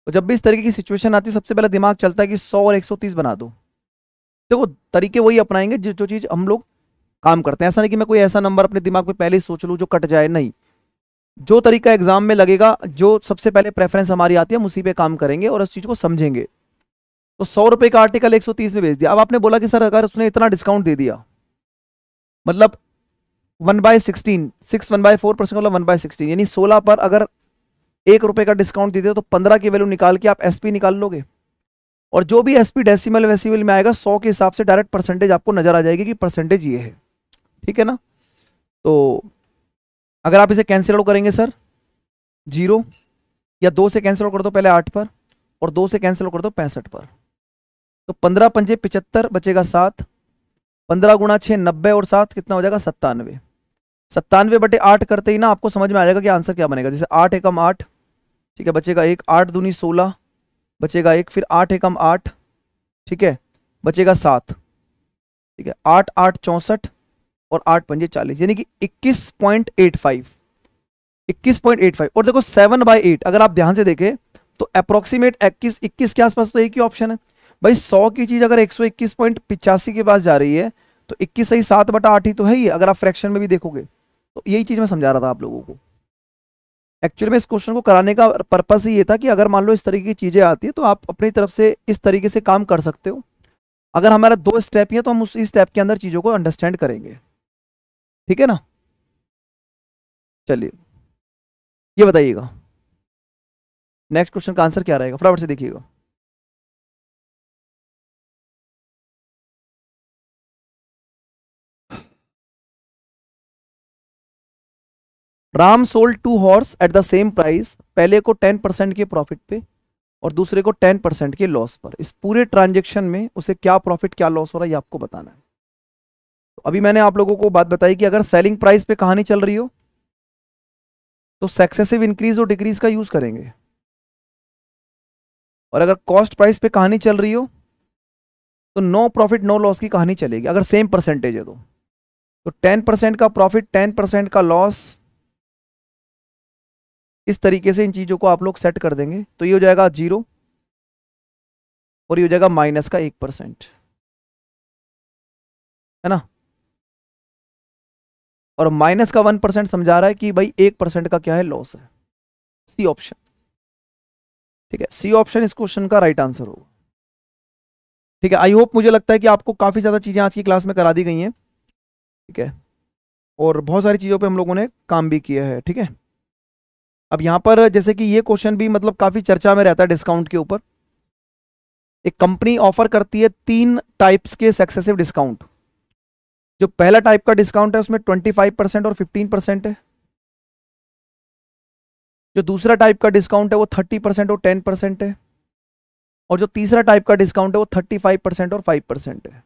तो जब भी इस तरीके की सिचुएशन आती है सबसे पहले दिमाग चलता है कि 100 और 130 बना दो। देखो तरीके वही अपनाएंगे जो चीज हम लोग काम करते हैं। ऐसा नहीं कि मैं कोई ऐसा नंबर अपने दिमाग में पहले ही सोच लूं जो कट जाए, नहीं। जो तरीका एग्जाम में लगेगा, जो सबसे पहले प्रेफरेंस हमारी आती है, हम उसी पे काम करेंगे और उस चीज को समझेंगे। तो 100 रुपए का आर्टिकल 130 में बेच दिया। अब आपने बोला कि सर अगर उसने इतना डिस्काउंट दे दिया, मतलब 1/16, 6 1/4% मतलब 1/16, यानी 16 पर अगर 1 रुपए का डिस्काउंट दे दिया तो 15 की वैल्यू निकाल के आप एसपी निकाल लोगे, और जो भी एसपी डेसिमल वेसिमल में आएगा 100 के हिसाब से डायरेक्ट परसेंटेज आपको नजर आ जाएगी कि परसेंटेज ये है। ठीक है ना। तो अगर आप इसे कैंसिल आउट करेंगे सर 0, या 2 से कैंसिल आउट कर दो पहले 8 पर, और 2 से कैंसिल आउट कर दो 65 पर, तो 15 पंजे 75 बचेगा 7, 15 गुणा 6 90 और 7 कितना हो जाएगा 97। 97/8 करते ही ना आपको समझ में आ जाएगा कि आंसर क्या बनेगा। जैसे 8 एकम 8, ठीक है, बचेगा 1, 8 दूनी 16, बचेगा 1, फिर 8 एकम 8, ठीक है, बचेगा 7, ठीक है, 8 8 64 और 8 पंजे 40, यानी कि 21.85, 21.85। और देखो 7/8 अगर आप ध्यान से देखें तो अप्रोक्सीमेट 21 के आसपास तो एक ही ऑप्शन है भाई। 100 की चीज अगर 121.85 के पास जा रही है तो 21 सही 7/8 ही तो है ये, अगर आप फ्रैक्शन में भी देखोगे। तो यही चीज मैं समझा रहा था आप लोगों को। एक्चुअली में इस क्वेश्चन को कराने का पर्पस ही ये था कि अगर मान लो इस तरीके की चीजें आती है तो आप अपनी तरफ से इस तरीके से काम कर सकते हो। अगर हमारा 2 स्टेप ही है तो हम उस स्टेप के अंदर चीजों को अंडरस्टैंड करेंगे। ठीक है ना। चलिए ये बताइएगा नेक्स्ट क्वेश्चन का आंसर क्या रहेगा, फटाफट से देखिएगा। Ram sold 2 horse at the same price, पहले को 10% के प्रॉफिट पे और दूसरे को 10% के लॉस पर। इस पूरे ट्रांजेक्शन में उसे क्या प्रॉफिट क्या लॉस हो रहा है ये आपको बताना है। तो अभी मैंने आप लोगों को बात बताई कि अगर सेलिंग प्राइस पे कहानी चल रही हो तो सक्सेसिव इंक्रीज और डिक्रीज का यूज करेंगे, और अगर कॉस्ट प्राइस पे कहानी चल रही हो तो नो प्रॉफिट नो लॉस की कहानी चलेगी, अगर सेम परसेंटेज है तो 10% का प्रॉफिट 10% का लॉस, इस तरीके से इन चीजों को आप लोग सेट कर देंगे तो ये हो जाएगा 0 और ये हो जाएगा माइनस का 1%, है ना। और माइनस का 1% समझा रहा है कि भाई 1% का क्या है, लॉस है। सी ऑप्शन, ठीक है, सी ऑप्शन इस क्वेश्चन का राइट आंसर होगा। ठीक है, आई होप, मुझे लगता है कि आपको काफी ज्यादा चीजें आज की क्लास में करा दी गई हैं। ठीक है, और बहुत सारी चीजों पे हम लोगों ने काम भी किया है। ठीक है, अब यहाँ पर जैसे कि ये क्वेश्चन भी मतलब काफी चर्चा में रहता है डिस्काउंट के ऊपर। एक कंपनी ऑफर करती है 3 टाइप्स के सक्सेसिव डिस्काउंट। जो पहला टाइप का डिस्काउंट है उसमें 25% और 15% है। जो दूसरा टाइप का डिस्काउंट है वो 30% और 10% है। और जो तीसरा टाइप का डिस्काउंट है वो 35% और 5% है।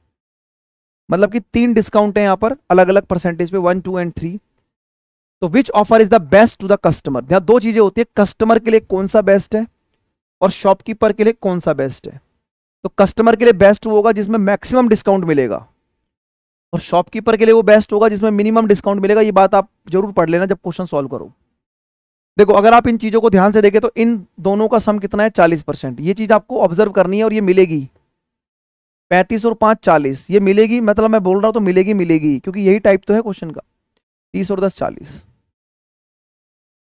मतलब कि 3 डिस्काउंट है यहाँ पर अलग अलग परसेंटेज पे, 1, 2 एंड 3। तो which offer is the best to the customer, यहाँ 2 चीजें होती है, कस्टमर के लिए कौन सा बेस्ट है और शॉपकीपर के लिए कौन सा बेस्ट है। तो कस्टमर के लिए बेस्ट होगा जिसमें मैक्सिमम डिस्काउंट मिलेगा, और शॉपकीपर के लिए वो बेस्ट होगा जिसमें मिनिमम डिस्काउंट मिलेगा। ये बात आप जरूर पढ़ लेना जब क्वेश्चन सॉल्व करो। देखो अगर आप इन चीजों को ध्यान से देखें तो इन दोनों का सम कितना है, 40%। ये चीज आपको ऑब्जर्व करनी है और ये मिलेगी। 35 और 5 40, ये मिलेगी, मतलब मैं बोल रहा हूं तो मिलेगी मिलेगी, क्योंकि यही टाइप तो है क्वेश्चन का। 30 और 10 40,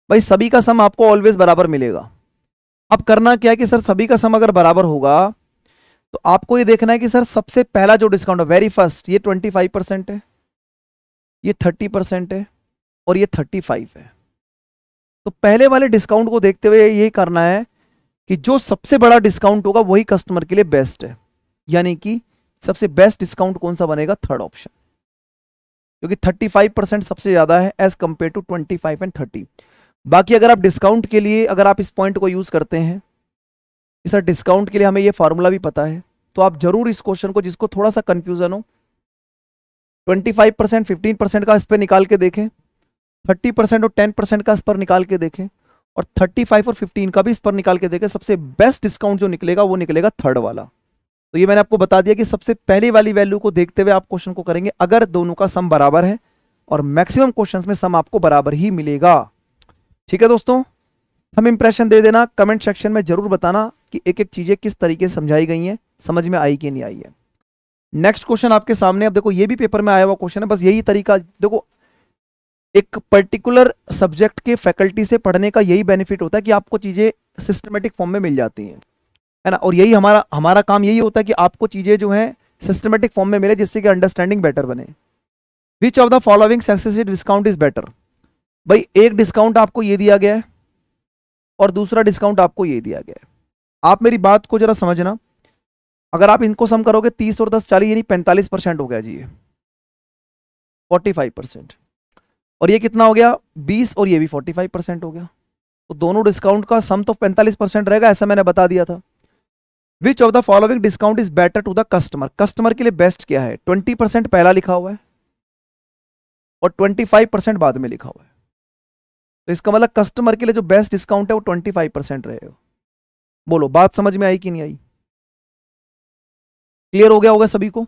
भाई सभी का सम आपको ऑलवेज बराबर मिलेगा। अब करना क्या है कि सर सभी का सम अगर बराबर होगा तो आपको ये देखना है कि सर सबसे पहला जो डिस्काउंट है, वेरी फर्स्ट, ये 25% है, ये 30% है और ये 35 है। तो पहले वाले डिस्काउंट को देखते हुए यही करना है कि जो सबसे बड़ा डिस्काउंट होगा वही कस्टमर के लिए बेस्ट है, यानी कि सबसे बेस्ट डिस्काउंट कौन सा बनेगा, थर्ड ऑप्शन, क्योंकि 35% सबसे ज्यादा है एज कंपेयर टू 25 एंड 30। बाकी अगर आप डिस्काउंट के लिए अगर आप इस पॉइंट को यूज करते हैं कि सर डिस्काउंट के लिए हमें ये फॉर्मूला भी पता है, तो आप जरूर इस क्वेश्चन को, जिसको थोड़ा सा कंफ्यूजन हो, 25% 15% का इस पर निकाल के देखें, 30% और 10% का इस पर निकाल के देखें, और 35 और 15 का भी इस पर निकाल के देखें। सबसे बेस्ट डिस्काउंट जो निकलेगा वो निकलेगा थर्ड वाला। तो ये मैंने आपको बता दिया कि सबसे पहली वाली वैल्यू को देखते हुए आप क्वेश्चन को करेंगे अगर दोनों का सम बराबर है, और मैक्सिमम क्वेश्चंस में सम आपको बराबर ही मिलेगा। ठीक है दोस्तों, हम इंप्रेशन दे देना, कमेंट सेक्शन में जरूर बताना कि एक एक चीजें किस तरीके से समझाई गई हैं, समझ में आई कि नहीं आई है। नेक्स्ट क्वेश्चन आपके सामने, अब देखो ये भी पेपर में आया हुआ क्वेश्चन है, बस यही तरीका। देखो एक पर्टिकुलर सब्जेक्ट के फैकल्टी से पढ़ने का यही बेनिफिट होता है कि आपको चीजें सिस्टमेटिक फॉर्म में मिल जाती हैं, है ना। और यही हमारा काम यही होता है कि आपको चीजें जो है सिस्टमेटिक फॉर्म में मिले, जिससे कि अंडरस्टैंडिंग बेटर बने। विच of the following successive discount is better, भाई एक डिस्काउंट आपको ये दिया गया है और दूसरा डिस्काउंट आपको ये दिया गया है। आप मेरी बात को जरा समझना, अगर आप इनको सम करोगे 30 और 10 40 यानी 45% हो गया जी, ये 45%, और ये कितना हो गया 20, और ये भी 45% हो गया। तो दोनों डिस्काउंट का सम तो 45% रहेगा, ऐसा मैंने बता दिया था। Which of the following discount is better to the customer, customer के लिए बेस्ट क्या है, 20% पहला लिखा हुआ है और 25% बाद में लिखा हुआ है। तो इसका मतलब कस्टमर के लिए जो बेस्ट डिस्काउंट है वो 25% रहेगा। बोलो बात समझ में आई कि नहीं आई, क्लियर हो गया होगा सभी को।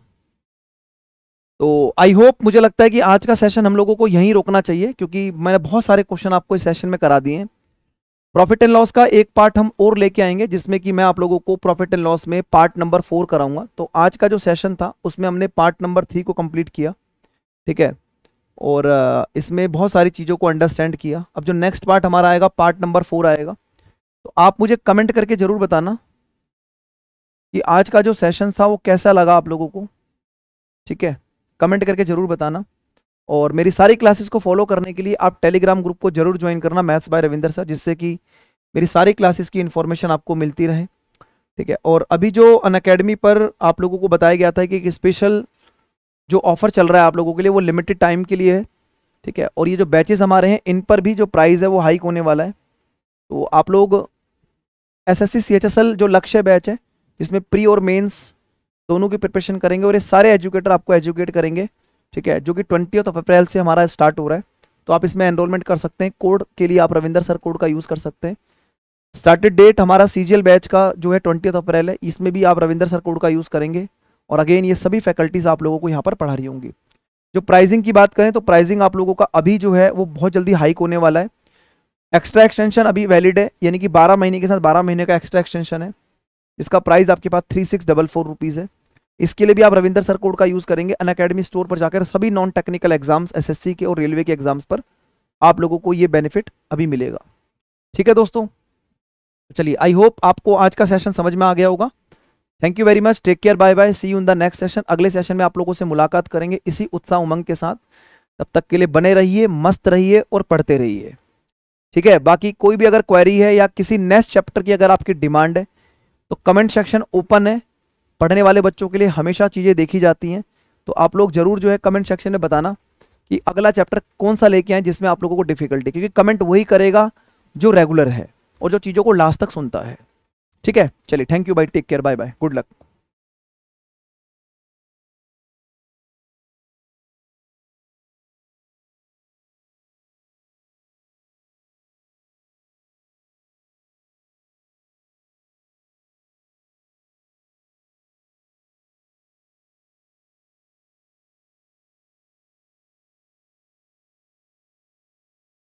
तो आई होप, मुझे लगता है कि आज का सेशन हम लोगों को यहीं रोकना चाहिए, क्योंकि मैंने बहुत सारे क्वेश्चन आपको इस सेशन में करा दिए हैं। प्रॉफिट एंड लॉस का एक पार्ट हम और लेके आएंगे, जिसमें कि मैं आप लोगों को प्रॉफिट एंड लॉस में पार्ट नंबर 4 कराऊंगा। तो आज का जो सेशन था उसमें हमने पार्ट नंबर 3 को कंप्लीट किया, ठीक है, और इसमें बहुत सारी चीज़ों को अंडरस्टैंड किया। अब जो नेक्स्ट पार्ट हमारा आएगा, पार्ट नंबर 4 आएगा। तो आप मुझे कमेंट करके जरूर बताना कि आज का जो सेशन था वो कैसा लगा आप लोगों को, ठीक है, कमेंट करके जरूर बताना। और मेरी सारी क्लासेस को फॉलो करने के लिए आप टेलीग्राम ग्रुप को जरूर ज्वाइन करना, मैथ्स बाय रविंदर सर, जिससे कि मेरी सारी क्लासेस की इन्फॉर्मेशन आपको मिलती रहे, ठीक है। और अभी जो अनअकैडमी पर आप लोगों को बताया गया था कि एक स्पेशल जो ऑफर चल रहा है आप लोगों के लिए, वो लिमिटेड टाइम के लिए है, ठीक है। और ये जो बैचेस हमारे हैं इन पर भी जो प्राइस है वो हाइक होने वाला है। तो आप लोग SSC CHSL जो लक्ष्य बैच है, जिसमें प्री और मेंस दोनों की प्रिपरेशन करेंगे, और ये सारे एजुकेटर आपको एजुकेट करेंगे, ठीक है, जो कि 20 अप्रैल से हमारा स्टार्ट हो रहा है। तो आप इसमें एनरोलमेंट कर सकते हैं। कोड के लिए आप रविंदर सर कोड का यूज़ कर सकते हैं। स्टार्टेड डेट हमारा CGL बैच का जो है 20 अप्रैल है, इसमें भी आप रविंदर सर कोड का यूज़ करेंगे। और अगेन ये सभी फैकल्टीज आप लोगों को यहाँ पर पढ़ा रही होंगी। जो प्राइसिंग की बात करें तो प्राइसिंग आप लोगों का अभी जो है वो बहुत जल्दी हाइक होने वाला है। एक्स्ट्रा एक्सटेंशन अभी वैलिड है, यानी कि 12 महीने के साथ 12 महीने का एक्स्ट्रा एक्सटेंशन है, इसका प्राइस आपके पास 3644 रुपीज़ है। इसके लिए भी आप रविंदर सर कोड का यूज़ करेंगे। अनअकैडमी स्टोर पर जाकर सभी नॉन टेक्निकल एग्जाम्स, SSC के और रेलवे के एग्जाम्स पर आप लोगों को ये बेनिफिट अभी मिलेगा, ठीक है दोस्तों। चलिए, आई होप आपको आज का सेशन समझ में आ गया होगा। Thank you very much, take care, bye bye, see you in the next session. अगले सेशन में आप लोगों से मुलाकात करेंगे इसी उत्साह उमंग के साथ। तब तक के लिए बने रहिए, मस्त रहिए और पढ़ते रहिए, ठीक है। बाकी कोई भी अगर क्वेरी है या किसी नेक्स्ट चैप्टर की अगर आपकी डिमांड है तो कमेंट सेक्शन ओपन है। पढ़ने वाले बच्चों के लिए हमेशा चीज़ें देखी जाती हैं। तो आप लोग जरूर जो है कमेंट सेक्शन में बताना कि अगला चैप्टर कौन सा लेके आए जिसमें आप लोगों को डिफिकल्टी, क्योंकि कमेंट वही करेगा जो रेगुलर है और जो चीज़ों को लास्ट तक सुनता है, ठीक है। चलिए, thank you bye, take care, bye bye, good luck.